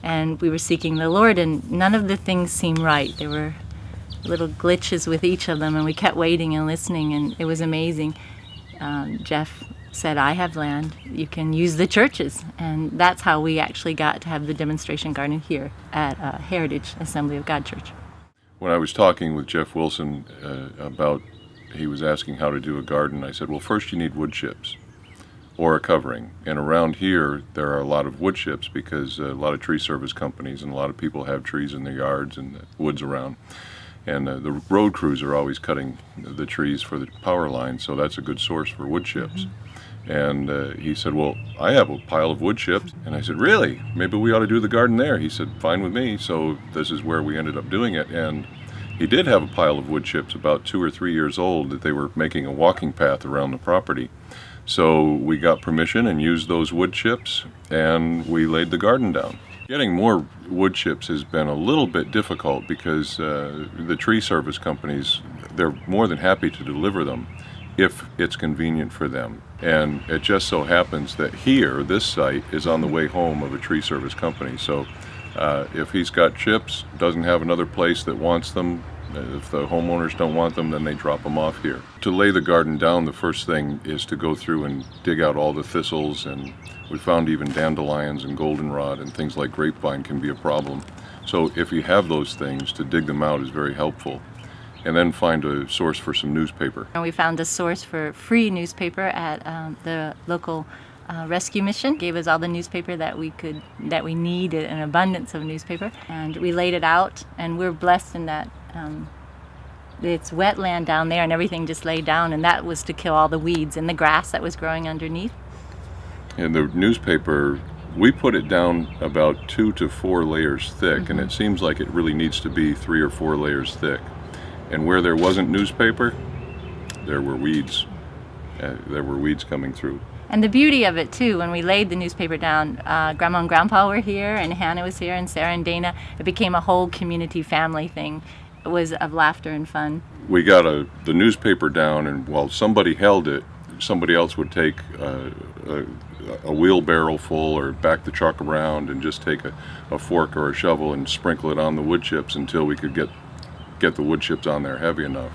And we were seeking the Lord, and none of the things seemed right. There were little glitches with each of them, and we kept waiting and listening, and it was amazing. Jeff said, I have land, you can use the churches. And that's how we actually got to have the demonstration garden here at Heritage Assembly of God Church. When I was talking with Jeff Wilson he was asking how to do a garden, I said, well, first you need wood chips or a covering. And around here, there are a lot of wood chips because a lot of tree service companies and a lot of people have trees in their yards and the woods around. And the road crews are always cutting the trees for the power line, so that's a good source for wood chips. Mm-hmm. And he said, well, I have a pile of wood chips. And I said, really? Maybe we ought to do the garden there. He said, fine with me. So this is where we ended up doing it. And he did have a pile of wood chips about 2 or 3 years old that they were making a walking path around the property. So we got permission and used those wood chips, and we laid the garden down. Getting more wood chips has been a little bit difficult because the tree service companies, they're more than happy to deliver them if it's convenient for them. And it just so happens that here, this site is on the way home of a tree service company. So if he's got chips, doesn't have another place that wants them, if the homeowners don't want them, then they drop them off here. To lay the garden down, the first thing is to go through and dig out all the thistles, and we found even dandelions and goldenrod and things like grapevine can be a problem. So if you have those things, to dig them out is very helpful. And then find a source for some newspaper. And we found a source for free newspaper at the local rescue mission. Gave us all the newspaper that we needed, an abundance of newspaper, and we laid it out. And we're blessed in that it's wetland down there, and everything just laid down, and that was to kill all the weeds and the grass that was growing underneath. And the newspaper, we put it down about 2 to 4 layers thick, Mm-hmm. and it seems like it really needs to be 3 or 4 layers thick. And where there wasn't newspaper, there were weeds. There were weeds coming through. And the beauty of it too, when we laid the newspaper down, Grandma and Grandpa were here, and Hannah was here, and Sarah and Dana. It became a whole community family thing. It was of laughter and fun. We got the newspaper down, and while somebody held it, somebody else would take a wheelbarrow full or back the truck around and just take a fork or a shovel and sprinkle it on the wood chips until we could get the wood chips on there heavy enough.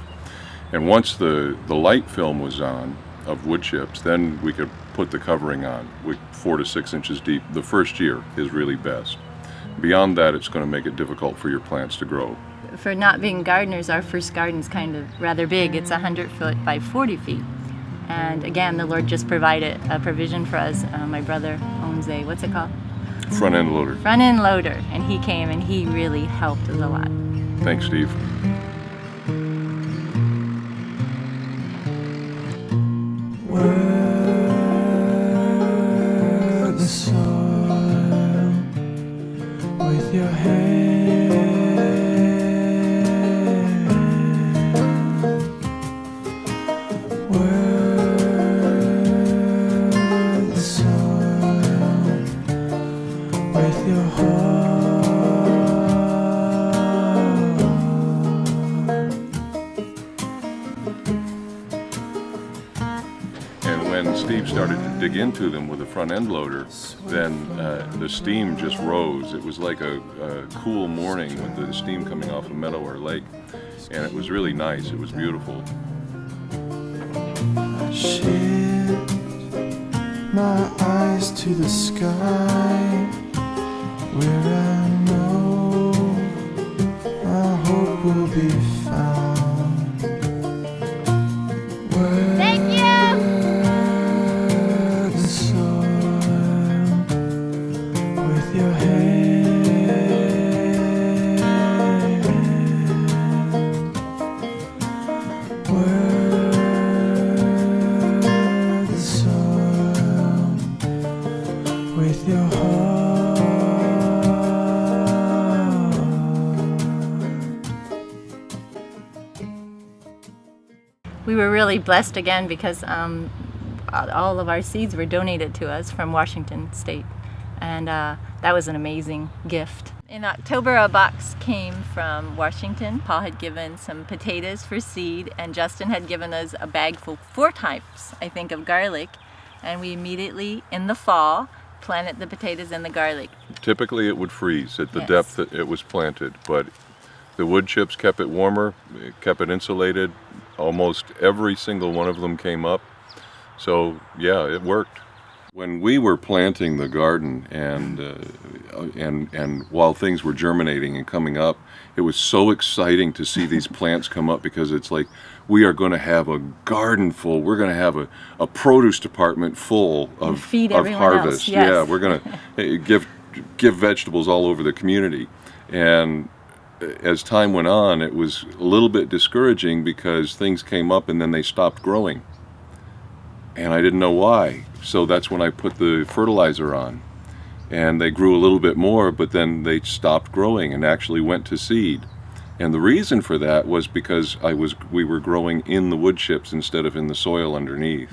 And once the light film was on of wood chips, then we could put the covering on, 4 to 6 inches deep. The first year is really best. Beyond that, it's going to make it difficult for your plants to grow. For not being gardeners, our first garden's kind of rather big. It's 100 foot by 40 feet. And again, the Lord just provided a provision for us. My brother owns a, what's it called? Front end loader. Front end loader. And he came and he really helped us a lot. Thanks, Steve. Work the soil with your hand. Work the soil with your heart. When Steve started to dig into them with a front end loader, then the steam just rose. It was like a cool morning with the steam coming off a meadow or lake, and it was really nice. It was beautiful. I shift my eyes to the sky, where I know my hope will be found. Thank you! Your hand, work the soil with your heart. We were really blessed again because all of our seeds were donated to us from Washington State. And that was an amazing gift. In October, a box came from Washington. Paul had given some potatoes for seed, and Justin had given us a bag full, 4 types, I think, of garlic. And we immediately, in the fall, planted the potatoes and the garlic. Typically it would freeze at the depth that it was planted, but the wood chips kept it warmer, it kept it insulated. Almost every single one of them came up. So yeah, it worked. When we were planting the garden and while things were germinating and coming up, it was so exciting to see these plants come up, because it's like we are going to have a garden full. We're going to have a produce department full of harvest. Yes. Yeah, we're going to give vegetables all over the community. And as time went on, it was a little bit discouraging because things came up and then they stopped growing. And I didn't know why. So that's when I put the fertilizer on. And they grew a little bit more, but then they stopped growing and actually went to seed. And the reason for that was because we were growing in the wood chips instead of in the soil underneath.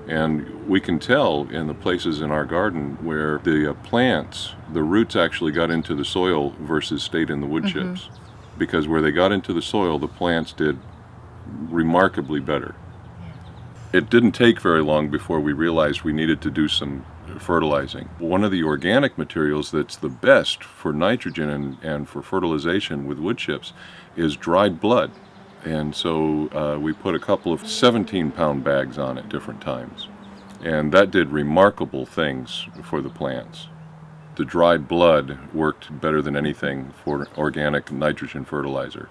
And we can tell in the places in our garden where the plants, the roots actually got into the soil versus stayed in the wood chips. Because where they got into the soil, the plants did remarkably better. It didn't take very long before we realized we needed to do some fertilizing. One of the organic materials that's the best for nitrogen and for fertilization with wood chips is dried blood. And so we put a couple of 17-pound bags on at different times. And that did remarkable things for the plants. The dried blood worked better than anything for organic nitrogen fertilizer.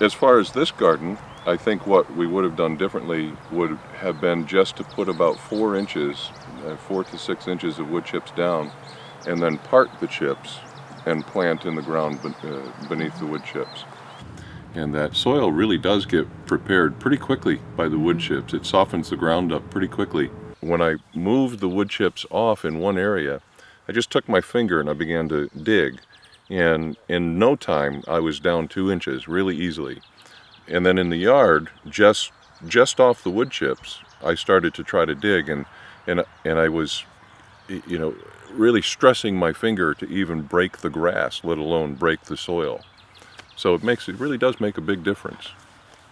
As far as this garden, I think what we would have done differently would have been just to put about 4 inches, 4 to 6 inches of wood chips down, and then part the chips and plant in the ground beneath the wood chips. And that soil really does get prepared pretty quickly by the wood chips. It softens the ground up pretty quickly. When I moved the wood chips off in one area, I just took my finger and I began to dig. And in no time, I was down 2 inches really easily. And then in the yard, just off the wood chips, I started to try to dig, and I was, really stressing my finger to even break the grass, let alone break the soil. So it really does make a big difference.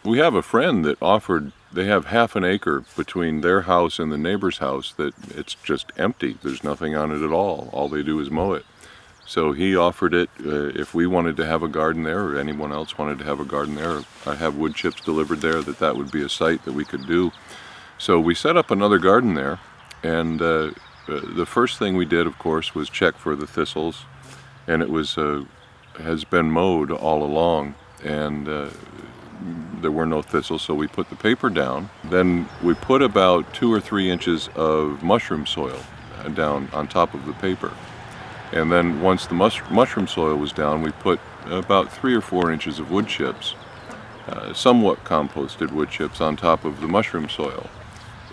We have a friend that offered they have half an acre between their house and the neighbor's house that it's just empty. There's nothing on it at all. All they do is mow it. So he offered it if we wanted to have a garden there, or anyone else wanted to have a garden there, I have wood chips delivered there, that would be a site that we could do. So we set up another garden there, and the first thing we did, of course, was check for the thistles, and it was has been mowed all along, and there were no thistles, so we put the paper down. Then we put about 2 or 3 inches of mushroom soil down on top of the paper. And then once the mushroom soil was down, we put about 3 or 4 inches of wood chips, somewhat composted wood chips, on top of the mushroom soil.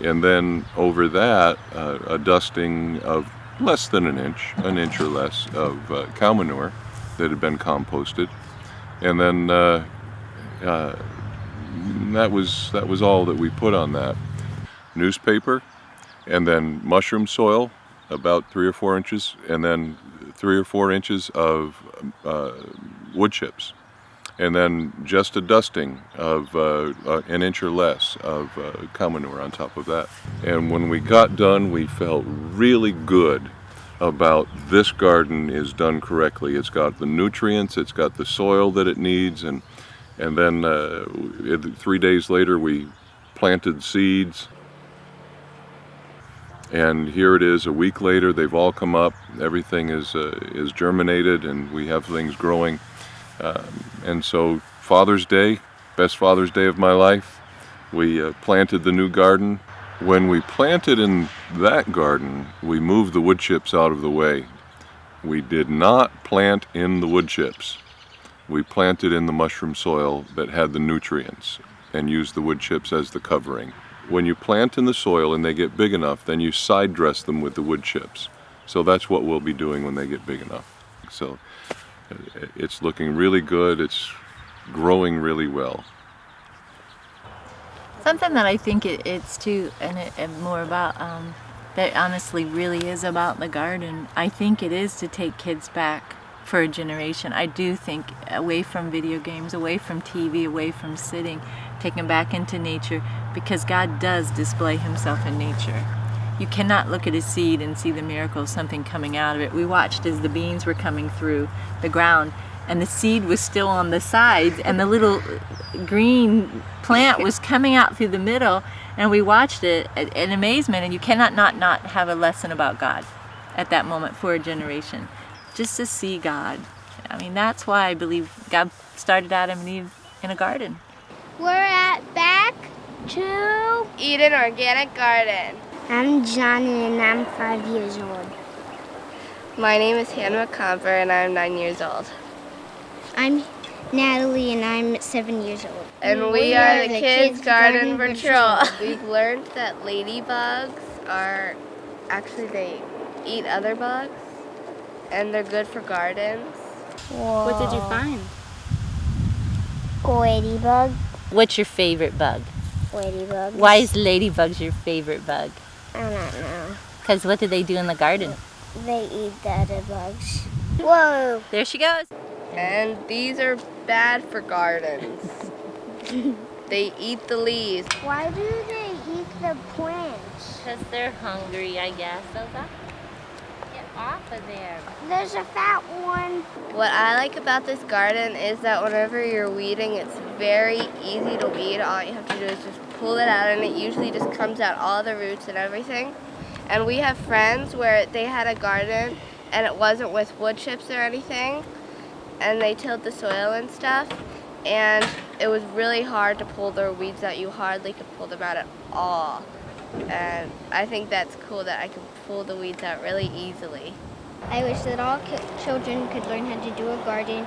And then over that, a dusting of less than an inch or less of cow manure that had been composted. And then that was all that we put on that. Newspaper, and then mushroom soil, about 3 or 4 inches, and then 3 or 4 inches of wood chips, and then just a dusting of an inch or less of cow manure on top of that. And when we got done, we felt really good about this garden is done correctly. It's got the nutrients, it's got the soil that it needs, and then 3 days later we planted seeds. And here it is a week later, they've all come up, everything is germinated, and we have things growing. And so Father's Day, best Father's Day of my life, we planted the new garden. When we planted in that garden, we moved the wood chips out of the way. We did not plant in the wood chips. We planted in the mushroom soil that had the nutrients and used the wood chips as the covering. When you plant in the soil and they get big enough, then you side dress them with the wood chips. So that's what we'll be doing when they get big enough. So it's looking really good. It's growing really well. Something that I think it's too, and more about, that honestly really is about the garden. I think it is to take kids back for a generation. I do think away from video games, away from TV, away from sitting, take them back into nature, because God does display himself in nature. You cannot look at a seed and see the miracle of something coming out of it. We watched as the beans were coming through the ground, and the seed was still on the sides, and the little green plant was coming out through the middle, and we watched it in amazement. And you cannot not have a lesson about God at that moment for a generation. Just to see God. I mean, that's why I believe God started Adam and Eve in a garden. We're back to Eden Organic Garden. I'm Johnny and I'm 5 years old. My name is Hannah McComber and I'm 9 years old. I'm Natalie and I'm 7 years old. And we are the Kids Garden Patrol. We've learned that ladybugs are, actually they eat other bugs and they're good for gardens. Whoa. What did you find? Ladybug. What's your favorite bug? Ladybugs. Why is ladybugs your favorite bug? I don't know. Because what do they do in the garden? They eat the other bugs. Whoa! There she goes. And these are bad for gardens. They eat the leaves. Why do they eat the plants? Because they're hungry, I guess. Get off of there. There's a fat one. What I like about this garden is that whenever you're weeding, it's very easy to weed. All you have to do is just pull it out, and it usually just comes out all the roots and everything. And we have friends where they had a garden, and it wasn't with wood chips or anything, and they tilled the soil and stuff, and it was really hard to pull their weeds out. You hardly could pull them out at all. And I think that's cool that I can pull the weeds out really easily. I wish that all children could learn how to do a garden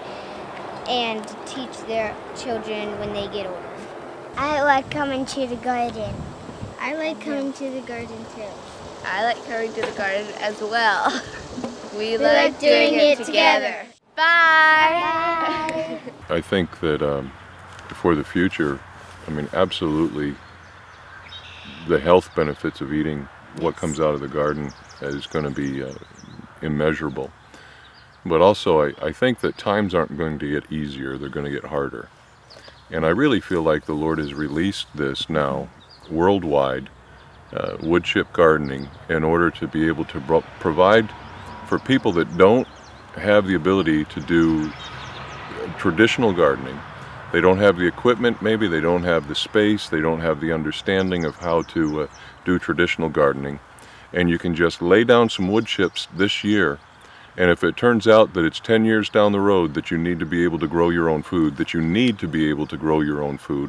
and teach their children when they get older. I like coming to the garden. I like coming to the garden too. I like coming to the garden as well. We like doing it together. Bye! I think that for the future, I mean, absolutely, the health benefits of eating what comes out of the garden is going to be immeasurable. But also, I think that times aren't going to get easier, they're going to get harder. And I really feel like the Lord has released this now worldwide wood chip gardening in order to be able to provide for people that don't have the ability to do traditional gardening. They don't have the equipment, maybe they don't have the space, they don't have the understanding of how to do traditional gardening. And you can just lay down some wood chips this year, and if it turns out that it's 10 years down the road that you need to be able to grow your own food,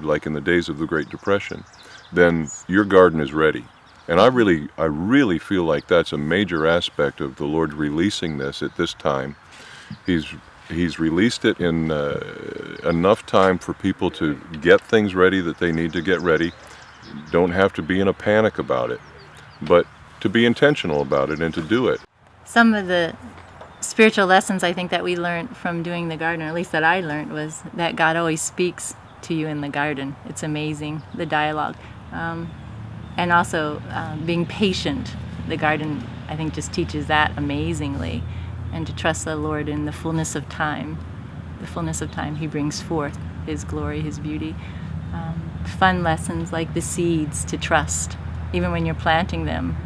like in the days of the Great Depression, then your garden is ready. And I really feel like that's a major aspect of the Lord releasing this at this time. He's released it in enough time for people to get things ready that they need to get ready. Don't have to be in a panic about it, but to be intentional about it and to do it. Some of the spiritual lessons I think that we learned from doing the garden, or at least that I learned, was that God always speaks to you in the garden. It's amazing, the dialogue. And also being patient. The garden, I think, just teaches that amazingly. And to trust the Lord in the fullness of time. The fullness of time He brings forth His glory, His beauty. Fun lessons like the seeds, to trust, even when you're planting them.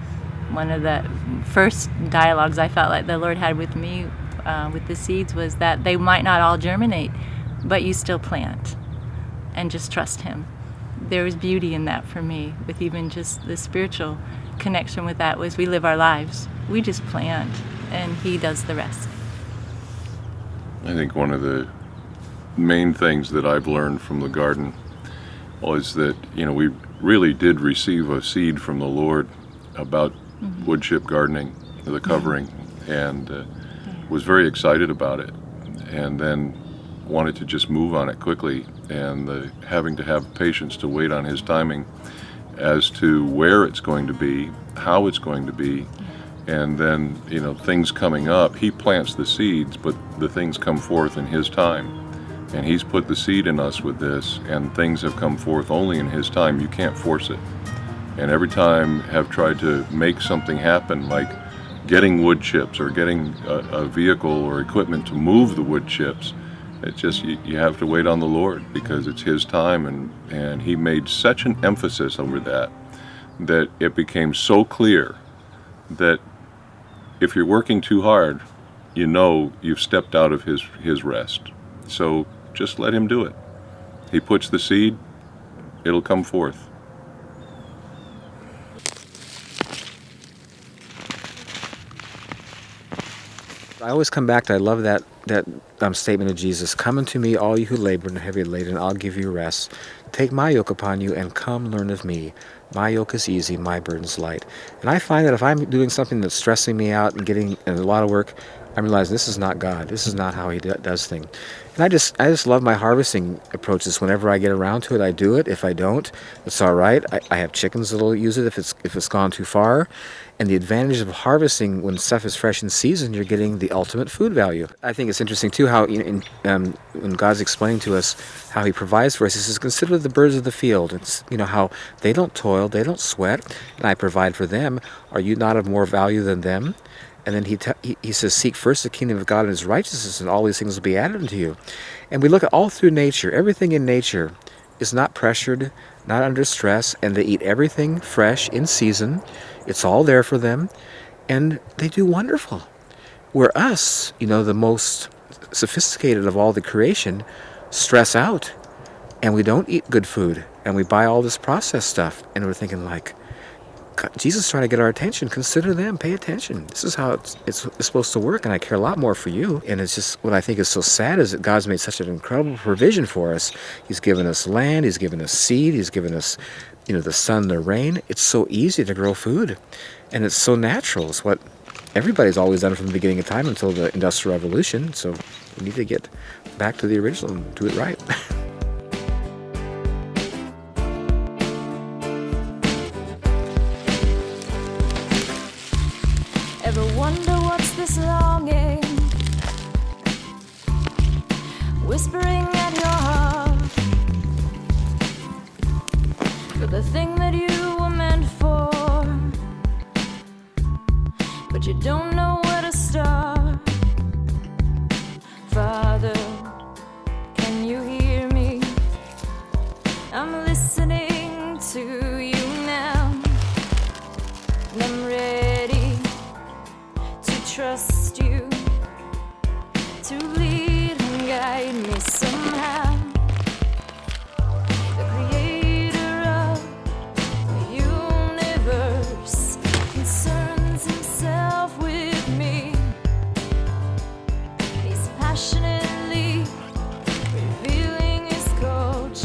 One of the first dialogues I felt like the Lord had with me with the seeds was that they might not all germinate, but you still plant and just trust Him. There was beauty in that for me, with even just the spiritual connection with that. Was we live our lives. We just plant, and He does the rest. I think one of the main things that I've learned from the garden was that, we really did receive a seed from the Lord about wood chip gardening, the covering, and was very excited about it, and then wanted to just move on it quickly, and having to have patience to wait on His timing as to where it's going to be, how it's going to be, and then things coming up. He plants the seeds, but the things come forth in His time, and He's put the seed in us with this, and things have come forth only in His time. You can't force it. And every time have tried to make something happen, like getting wood chips or getting a vehicle or equipment to move the wood chips, it's just you have to wait on the Lord, because it's His time, and He made such an emphasis over that it became so clear that if you're working too hard, you've stepped out of His rest. So just let Him do it. He puts the seed, it'll come forth. I always come back to, I love that statement of Jesus, "Come unto me, all you who labor and are heavy laden, and I'll give you rest. Take my yoke upon you and come learn of me. My yoke is easy, my burden's light." And I find that if I'm doing something that's stressing me out and getting a lot of work, I'm realizing this is not God. This is not how He does things. And I just love my harvesting approaches. Whenever I get around to it, I do it. If I don't, it's all right. I have chickens that'll use it if it's gone too far. And the advantage of harvesting when stuff is fresh in season, you're getting the ultimate food value. I think it's interesting too how when God's explaining to us how He provides for us, He says, "Consider the birds of the field." It's how they don't toil, they don't sweat, and I provide for them. Are you not of more value than them? And then he says, "Seek first the kingdom of God and His righteousness, and all these things will be added unto you." And we look at all through nature. Everything in nature is not pressured, not under stress, and they eat everything fresh in season. It's all there for them, and they do wonderful. Where us, the most sophisticated of all the creation, stress out, and we don't eat good food, and we buy all this processed stuff, and we're thinking like, Jesus is trying to get our attention. Consider them. Pay attention. This is how it's supposed to work, and I care a lot more for you. And it's just what I think is so sad is that God's made such an incredible provision for us. He's given us land. He's given us seed. He's given us, the sun, the rain. It's so easy to grow food, and it's so natural. It's what everybody's always done from the beginning of time until the Industrial Revolution. So we need to get back to the original and do it right. Ever wonder what's this longing whispering at your heart for the thing that you were meant for, but you don't know where to start? Father, can you hear me? you to lead and guide me somehow. The creator of the universe concerns himself with me. He's passionately revealing his coach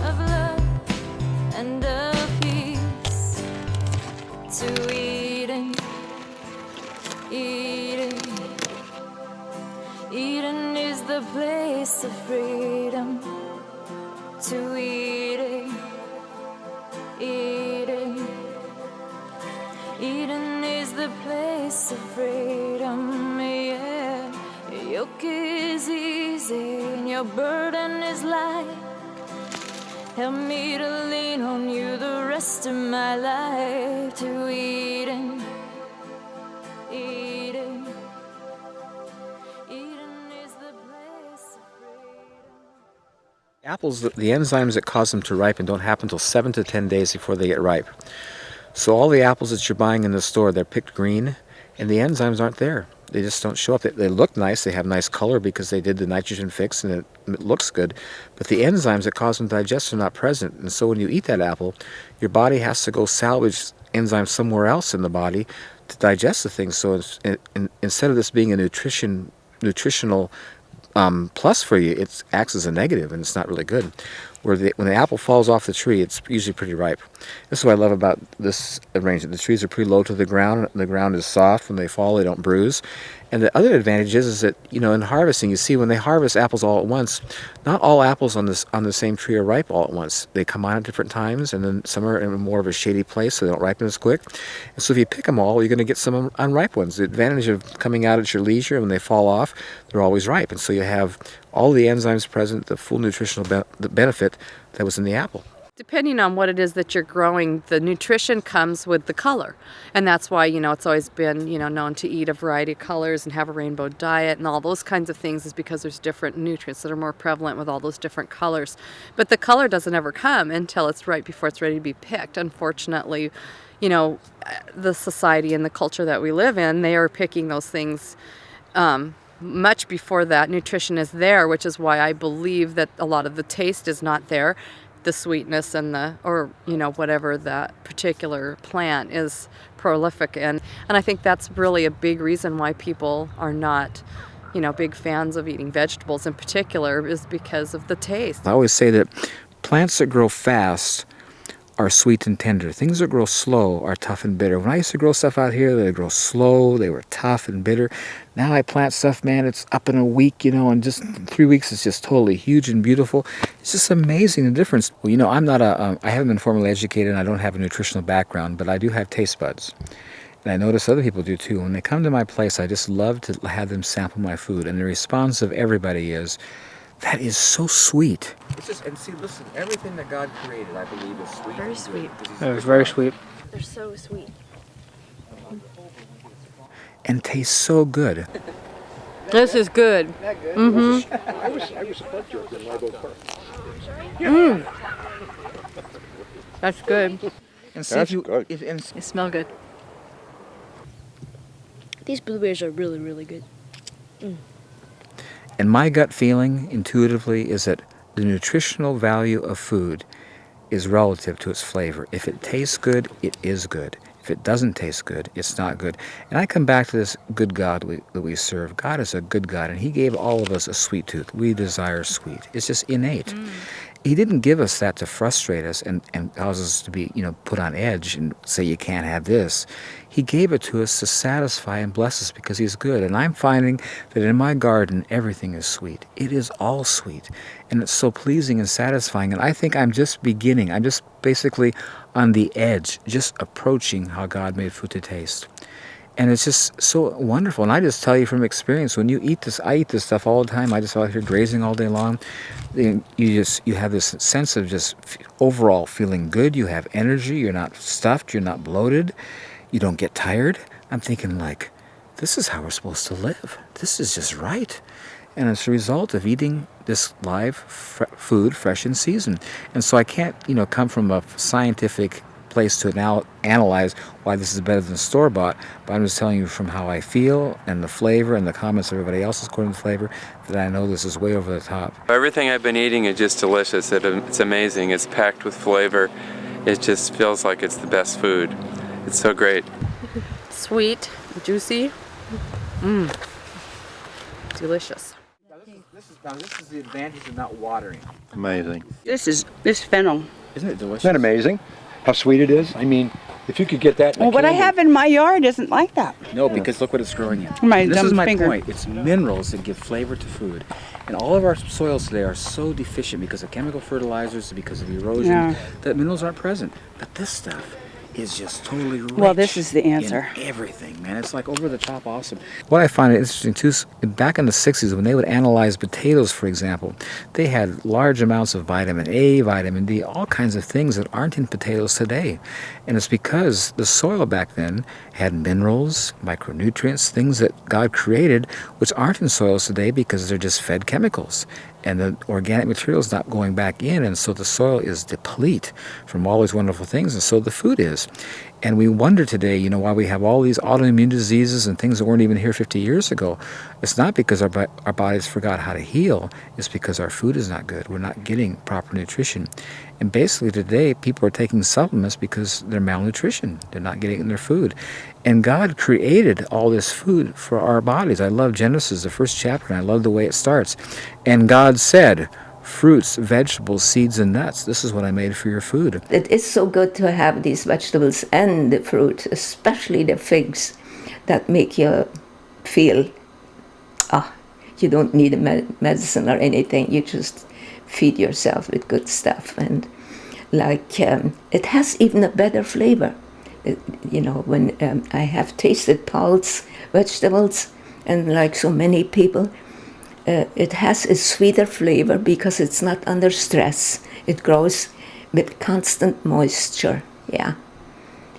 of love and of peace to Eden. Eden, Eden is the place of freedom. To Eden, Eden, Eden is the place of freedom. Yeah, your yoke is easy and your burden is light. Help me to lean on you the rest of my life. To Eden, Eden, Eden is the place of freedom. Apples, the enzymes that cause them to ripen don't happen until 7 to 10 days before they get ripe. So all the apples that you're buying in the store, they're picked green, and the enzymes aren't there. They just don't show up. They look nice, they have nice color because they did the nitrogen fix and it looks good, but the enzymes that cause them to digest are not present. And so when you eat that apple, your body has to go salvage enzymes somewhere else in the body to digest the thing. So instead of this being a nutritional plus for you, it acts as a negative, and it's not really good. When the apple falls off the tree, it's usually pretty ripe. This is what I love about this arrangement. The trees are pretty low to the ground, and the ground is soft. When they fall, they don't bruise. And the other advantage is that, you know, in harvesting, you see when they harvest apples all at once, not all apples on the same tree are ripe all at once. They come on at different times, and then some are in more of a shady place, so they don't ripen as quick. And so if you pick them all, you're going to get some unripe ones. The advantage of coming out at your leisure, when they fall off, they're always ripe. And so you have all the enzymes present, the full nutritional benefit that was in the apple. Depending on what it is that you're growing, the nutrition comes with the color. And that's why, you know, it's always been, you know, known to eat a variety of colors and have a rainbow diet and all those kinds of things, is because there's different nutrients that are more prevalent with all those different colors. But the color doesn't ever come until it's right before it's ready to be picked. Unfortunately, you know, the society and the culture that we live in, they are picking those things much before that nutrition is there, which is why I believe that a lot of the taste is not there. The sweetness and or you know, whatever that particular plant is prolific in. And I think that's really a big reason why people are not, you know, big fans of eating vegetables in particular, is because of the taste. I always say that plants that grow fast are sweet and tender. Things that grow slow are tough and bitter. When I used to grow stuff out here, they grow slow, they were tough and bitter. Now I plant stuff, man, it's up in a week, you know, and just 3 weeks it's just totally huge and beautiful. It's just amazing the difference. Well, you know, I'm not I haven't been formally educated and I don't have a nutritional background, but I do have taste buds. And I notice other people do too. When they come to my place, I just love to have them sample my food. And the response of everybody is, that is so sweet. It's just, and see, listen, everything that God created, I believe, is sweet. Very sweet. It was very sweet. They're so sweet. And tastes so good. This is good. Mm-hmm. I was a butt joke in Live Oak Park. Mm. That's good. And see if you, They smell good. These blueberries are really, really good. And my gut feeling, intuitively, is that the nutritional value of food is relative to its flavor. If it tastes good, it is good. If it doesn't taste good, it's not good. And I come back to this good God that we serve. God is a good God, and He gave all of us a sweet tooth. We desire sweet. It's just innate. He didn't give us that to frustrate us and cause us to be, you know, put on edge and say you can't have this. He gave it to us to satisfy and bless us because He's good. And I'm finding that in my garden, everything is sweet. It is all sweet. And it's so pleasing and satisfying. And I think I'm just beginning. I'm just basically on the edge, just approaching how God made food to taste. And it's just so wonderful. And I just tell you from experience, when you eat this, I eat this stuff all the time. I just out here grazing all day long. You have this sense of just overall feeling good. You have energy. You're not stuffed. You're not bloated. You don't get tired. I'm thinking like, this is how we're supposed to live. This is just right. And it's a result of eating this live food, fresh in season. And so I can't, you know, come from a scientific place to now analyze why this is better than store-bought, but I'm just telling you from how I feel and the flavor and the comments of everybody else according to the flavor that I know this is way over the top. Everything I've been eating is just delicious. It's amazing. It's packed with flavor. It just feels like it's the best food. It's so great. Sweet, juicy, delicious. This is the advantage of not watering. Amazing. This fennel. Isn't it delicious? Isn't that amazing? How sweet it is? I mean, if you could get that in a Well, what I can have in my yard isn't like that. No, because look what it's growing in. My And this dumb is my finger. point. It's minerals that give flavor to food. And all of our soils today are so deficient because of chemical fertilizers, because of erosion, Yeah. that minerals aren't present. But this stuff is just totally rich. Well, this is the answer. In everything, man. It's like over the top awesome. What I find interesting too is back in the 60s when they would analyze potatoes, for example, they had large amounts of vitamin A, vitamin D, all kinds of things that aren't in potatoes today. And it's because the soil back then had minerals, micronutrients, things that God created, which aren't in soils today because they're just fed chemicals. And the organic material is not going back in, and so the soil is deplete from all these wonderful things, and so the food is. And we wonder today, you know, why we have all these autoimmune diseases and things that weren't even here 50 years ago. It's not because our bodies forgot how to heal. It's because our food is not good. We're not getting proper nutrition. And basically today, people are taking supplements because they're malnutrition. They're not getting it in their food. And God created all this food for our bodies. I love Genesis, the first chapter, and I love the way it starts. And God said, fruits, vegetables, seeds, and nuts. This is what I made for your food. It is so good to have these vegetables and the fruit, especially the figs, that make you feel, you don't need a medicine or anything. You just feed yourself with good stuff. And like, it has even a better flavor. You know, when I have tasted Paul's vegetables, and like so many people, it has a sweeter flavor because it's not under stress. It grows with constant moisture, yeah.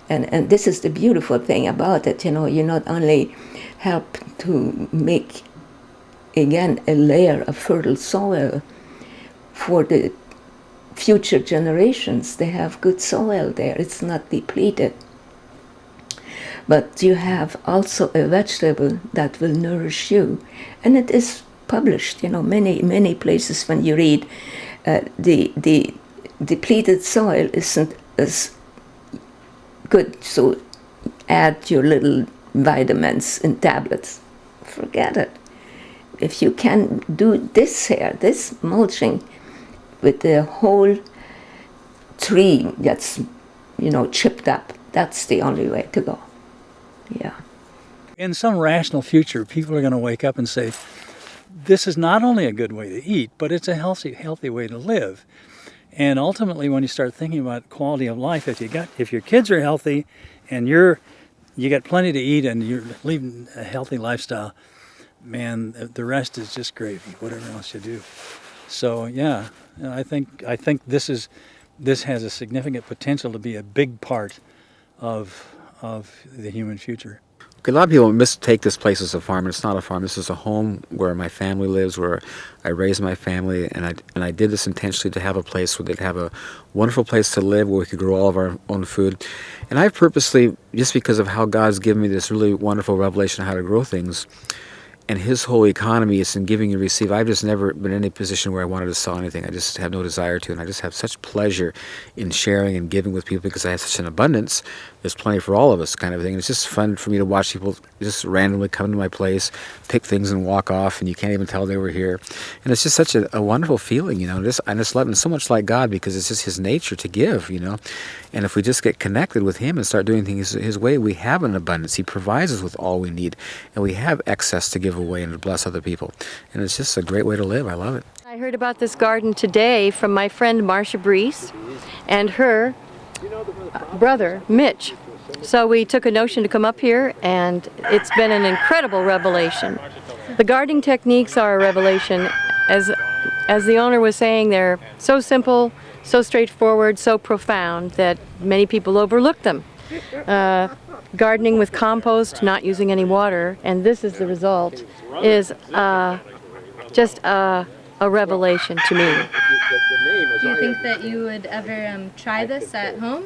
And this is the beautiful thing about it, you know, you not only help to make, again, a layer of fertile soil for the future generations. They have good soil there, it's not depleted. But you have also a vegetable that will nourish you, and it is published, you know, many places when you read the depleted soil isn't as good, so add your little vitamins in tablets. Forget it. If you can do this here, this mulching with the whole tree that's, you know, chipped up, that's the only way to go. Yeah. In some rational future, people are going to wake up and say, this is not only a good way to eat, but it's a healthy way to live. And ultimately, when you start thinking about quality of life, if your kids are healthy and you got plenty to eat and you're leading a healthy lifestyle, man, the rest is just gravy, whatever else you do. So yeah, I think this has a significant potential to be a big part of the human future. A lot of people mistake this place as a farm, and it's not a farm. This is a home where my family lives, where I raised my family, and I did this intentionally to have a place where they'd have a wonderful place to live, where we could grow all of our own food. And I've purposely, just because of how God's given me this really wonderful revelation of how to grow things, and His whole economy is in giving and receive. I've just never been in any position where I wanted to sell anything. I just have no desire to, and I just have such pleasure in sharing and giving with people because I have such an abundance. There's plenty for all of us, kind of thing. And it's just fun for me to watch people just randomly come to my place, pick things and walk off, and you can't even tell they were here. And it's just such a wonderful feeling, you know. I just love it so much like God because it's just His nature to give, you know. And if we just get connected with Him and start doing things His way, we have an abundance. He provides us with all we need, and we have excess to give away and to bless other people. And it's just a great way to live. I love it. I heard about this garden today from my friend Marcia Brees and her brother Mitch. So we took a notion to come up here, and it's been an incredible revelation. The gardening techniques are a revelation. As the owner was saying, they're so simple, so straightforward, so profound that many people overlook them. Gardening with compost, not using any water, and this is the result, is just a revelation to me. Do you think that you would ever try this at home?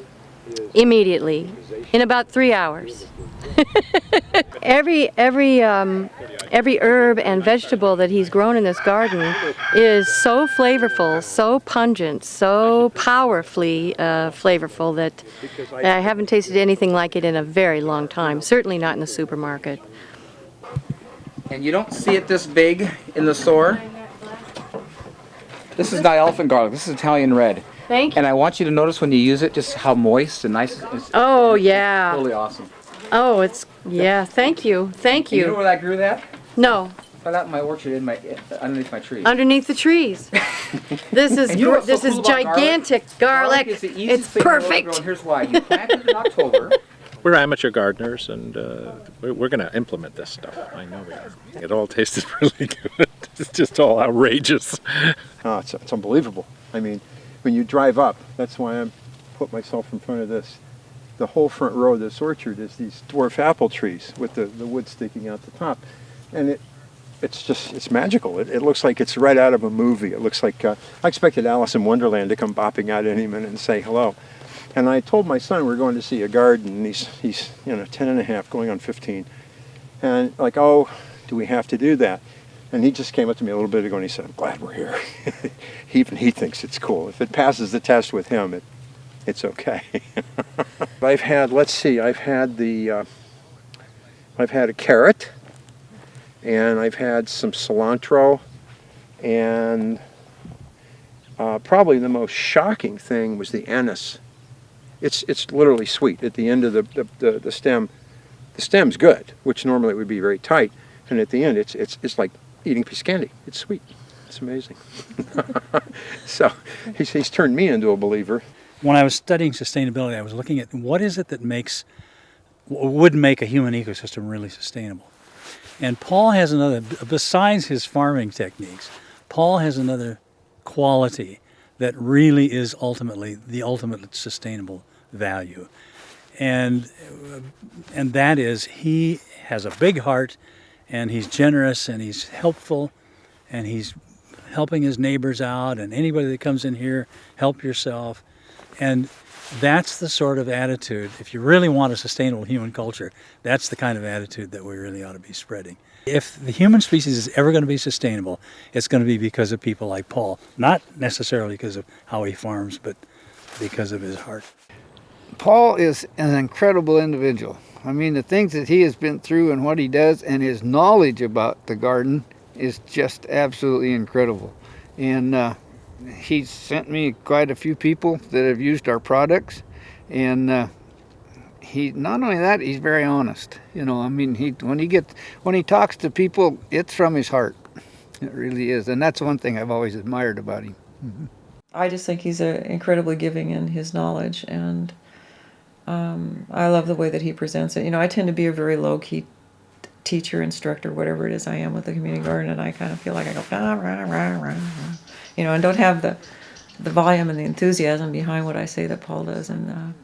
immediately, in about 3 hours. Every herb and vegetable that he's grown in this garden is so flavorful, so pungent, so powerfully flavorful that I haven't tasted anything like it in a very long time, certainly not in the supermarket. And you don't see it this big in the store. This is not elephant garlic, this is Italian red. Thank you. And I want you to notice when you use it just how moist and nice it is. Oh, yeah. Totally awesome. Oh, it's, yeah, thank you, thank And you know you. where I grew that? No, Right out in my orchard, underneath my tree. underneath the trees. This is, And you know what's so this is cool about gigantic garlic. is the easiest It's thing in the world to perfect. grow, and here's why. You plant it in October. We're amateur gardeners, and we're going to implement this stuff. I know we are. It all tasted really good. It's just all outrageous. Oh, it's unbelievable. I mean, when you drive up, that's why I put myself in front of this. The whole front row of this orchard is these dwarf apple trees with the wood sticking out the top. And it's magical. It looks like it's right out of a movie. It looks like, I expected Alice in Wonderland to come bopping out any minute and say hello. And I told my son we're going to see a garden, and he's 10 and a half, going on 15. And like, oh, do we have to do that? And he just came up to me a little bit ago and he said, I'm glad we're here. Even he thinks it's cool. If it passes the test with him, it's okay. I've had, let's see, I've had a carrot, and I've had some cilantro, and probably the most shocking thing was the anise. It's literally sweet at the end of the stem. The stem's good, which normally would be very tight, and at the end it's like eating a piece of candy. It's sweet. It's amazing. So he's turned me into a believer. When I was studying sustainability, I was looking at what is it that would make a human ecosystem really sustainable. And Paul has another, besides his farming techniques, Paul has another quality that really is ultimately the ultimate sustainable value. And that is he has a big heart, and he's generous, and he's helpful, and he's helping his neighbors out, and anybody that comes in here, help yourself. And that's the sort of attitude, if you really want a sustainable human culture, that's the kind of attitude that we really ought to be spreading. If the human species is ever going to be sustainable, it's going to be because of people like Paul. Not necessarily because of how he farms, but because of his heart. Paul is an incredible individual. I mean, the things that he has been through and what he does and his knowledge about the garden is just absolutely incredible. And he's sent me quite a few people that have used our products, and he not only that, he's very honest. You know, I mean, when he talks to people, it's from his heart. It really is, and that's one thing I've always admired about him. Mm-hmm. I just think he's incredibly giving in his knowledge, and I love the way that he presents it. You know, I tend to be a very low-key teacher, instructor, whatever it is I am with the community garden, and I kind of feel like I go, rah, rah, rah, rah, you know, and don't have the volume and the enthusiasm behind what I say that Paul does. And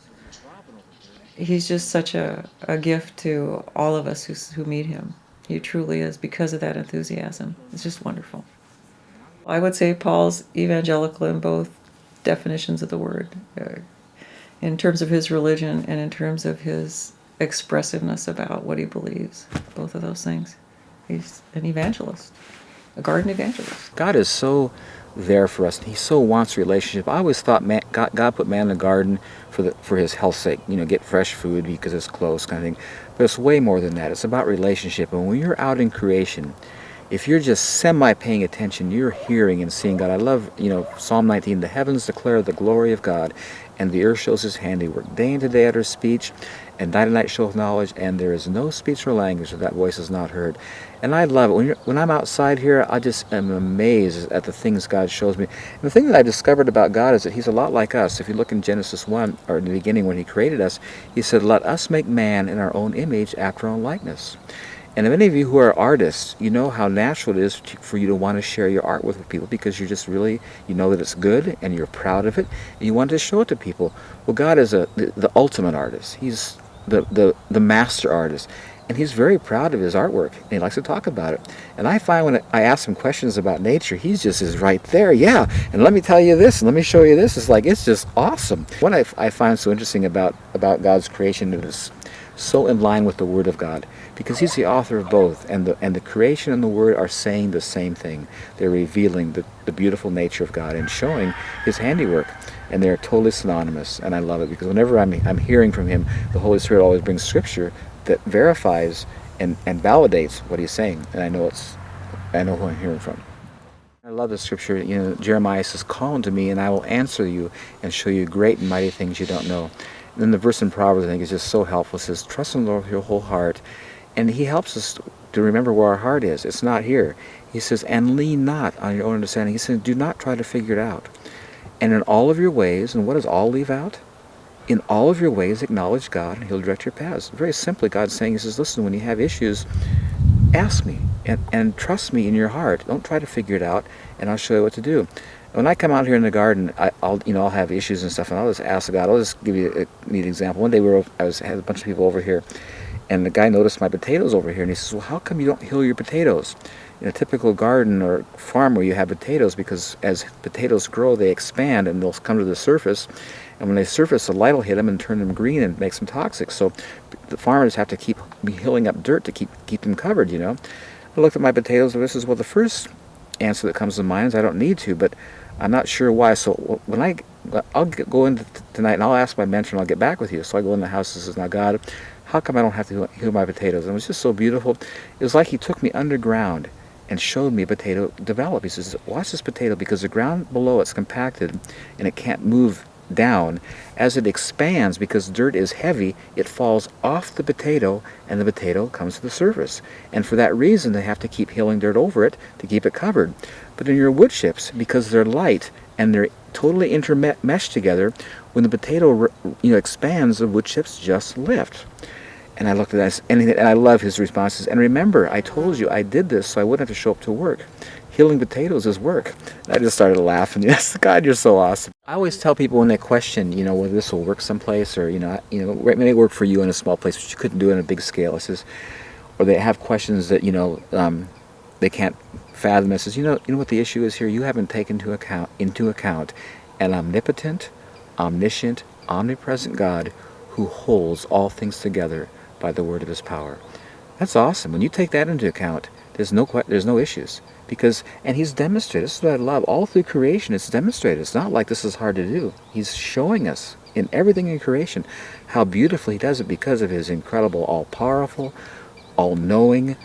he's just such a gift to all of us who meet him. He truly is, because of that enthusiasm. It's just wonderful. I would say Paul's evangelical in both definitions of the word, in terms of his religion and in terms of his expressiveness about what he believes, both of those things. He's an evangelist, a garden evangelist. God is so there for us. He so wants relationship. I always thought God put man in the garden for his health's sake, you know, get fresh food because it's close kind of thing. But it's way more than that. It's about relationship. And when you're out in creation, if you're just semi-paying attention, you're hearing and seeing God. I love, you know, Psalm 19, the heavens declare the glory of God, and the earth shows his handiwork. Day into day utters speech, and night and night showeth knowledge, and there is no speech or language that that voice is not heard. And I love it. When I'm outside here, I just am amazed at the things God shows me. And the thing that I discovered about God is that he's a lot like us. If you look in Genesis 1, or in the beginning when he created us, he said, let us make man in our own image after our own likeness. And many of you who are artists, you know how natural it is for you to want to share your art with people, because you're just really, you know that it's good and you're proud of it and you want to show it to people. Well, God is the ultimate artist. He's the master artist. And he's very proud of his artwork, and he likes to talk about it. And I find when I ask him questions about nature, he just is right there. Yeah, and let me tell you this, and let me show you this. It's like, it's just awesome. What I find so interesting about God's creation is so in line with the Word of God, because he's the author of both, and the creation and the Word are saying the same thing. They're revealing the beautiful nature of God and showing his handiwork, and they're totally synonymous, and I love it, because whenever I'm hearing from him, the Holy Spirit always brings scripture that verifies and validates what he's saying, and I know who I'm hearing from. I love the scripture. You know, Jeremiah says, "Call unto me, and I will answer you, and show you great and mighty things you don't know." And then the verse in Proverbs, I think, is just so helpful. It says, "Trust in the Lord with your whole heart," and he helps us to remember where our heart is. It's not here. He says, "And lean not on your own understanding." He says, "Do not try to figure it out. And in all of your ways," and what does all leave out? "In all of your ways acknowledge God, and he'll direct your paths." Very simply, God's saying, he says, listen, when you have issues, ask me and trust me in your heart. Don't try to figure it out, and I'll show you what to do. When I come out here in the garden, I'll have issues and stuff, and I'll just ask God. I'll just give you a neat example. One day I had a bunch of people over here, and the guy noticed my potatoes over here, and he says, "Well, how come you don't hill your potatoes?" In a typical garden or farm where you have potatoes, because as potatoes grow, they expand and they'll come to the surface. And when they surface, the light will hit them and turn them green and makes them toxic. So the farmers have to keep hilling up dirt to keep them covered, you know. I looked at my potatoes, and this is, well, the first answer that comes to mind is I don't need to, but I'm not sure why. So when I'll go in tonight and I'll ask my mentor and I'll get back with you. So I go in the house and says, "Now God, how come I don't have to hill my potatoes?" And it was just so beautiful. It was like he took me underground and showed me a potato develop. He says, "Watch this potato, because the ground below it's compacted and it can't move down. As it expands, because dirt is heavy, it falls off the potato and the potato comes to the surface. And for that reason, they have to keep hilling dirt over it to keep it covered. But in your wood chips, because they're light and they're totally intermeshed together, when the potato expands, the wood chips just lift." And I looked at that, and I love his responses. "And remember, I told you I did this so I wouldn't have to show up to work. Hilling potatoes is work." And I just started laughing. Yes, God, you're so awesome. I always tell people when they question, whether this will work someplace, or it may work for you in a small place, but you couldn't do it on a big scale. It says, or they have questions that they can't fathom. It says, you know what the issue is here? You haven't taken into account an omnipotent, omniscient, omnipresent God who holds all things together by the word of his power. That's awesome. When you take that into account, there's no issues, and he's demonstrated. This is what I love. All through creation, it's demonstrated. It's not like this is hard to do. He's showing us in everything in creation how beautifully he does it, because of his incredible, all-powerful, all-knowing,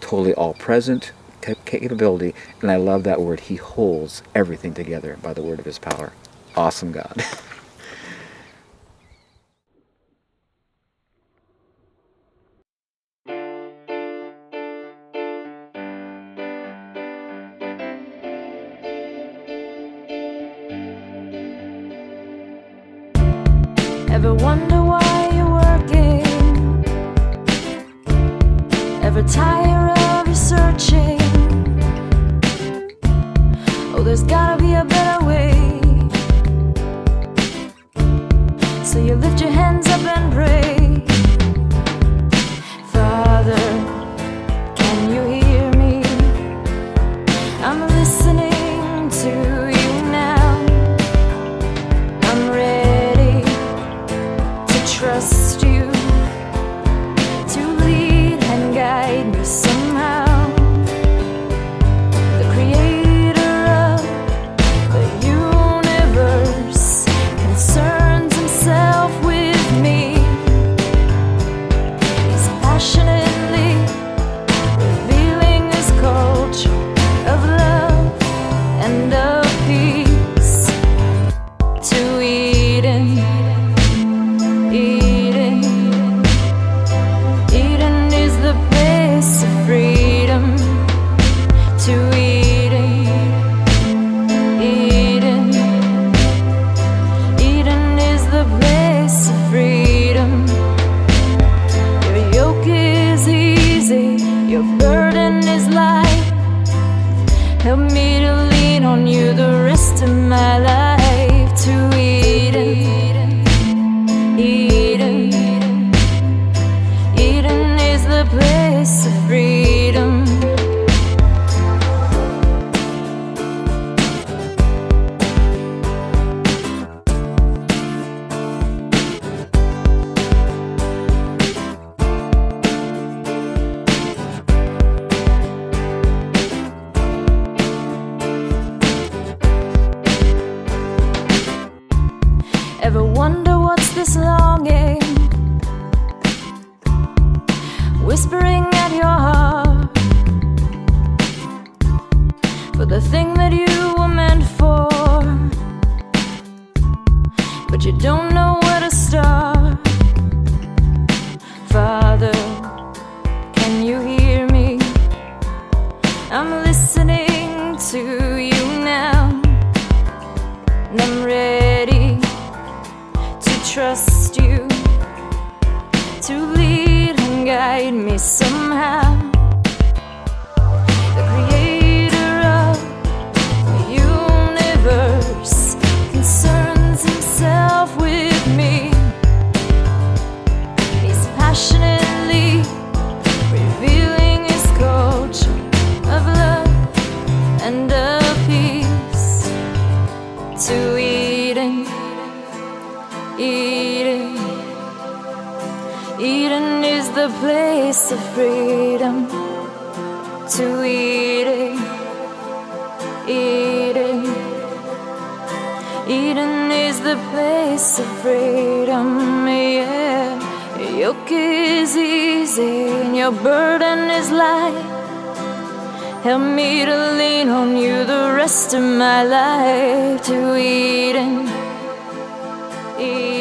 totally all-present capability. And I love that word. He holds everything together by the word of his power. Awesome God. Ever wonder why you're working? Ever tire of your searching? Oh, there's gotta be a better way. So you lift your hands up and pray. Father, can you hear me? I'm listening to you now. I'm ready to trust you, to lead and guide me somehow. The creator of the universe concerns himself with me. He's passionately revealing his culture of love and of peace to Eden. Eden is the place of freedom. To Eden. Eden is the place of freedom. Your yoke is easy, your burden is light. Help me to lean on you the rest of my life. To Eden. Eden is the Ever wonder what's this longing whispering at your heart for the thing that you were meant for, but you don't know where to start? Father, can you hear me? I'm listening to you now, and I'm ready to trust you, to lead and guide me somehow. The creator of the universe concerns himself with me. He's passionately revealing his culture of love and of peace. To Eden, Eden, Eden is the place of freedom. To Eden, Eden, Eden is the place of freedom, yeah. Your yoke is easy and your burden is light. Help me to lean on you the rest of my life. To Eden, Eden.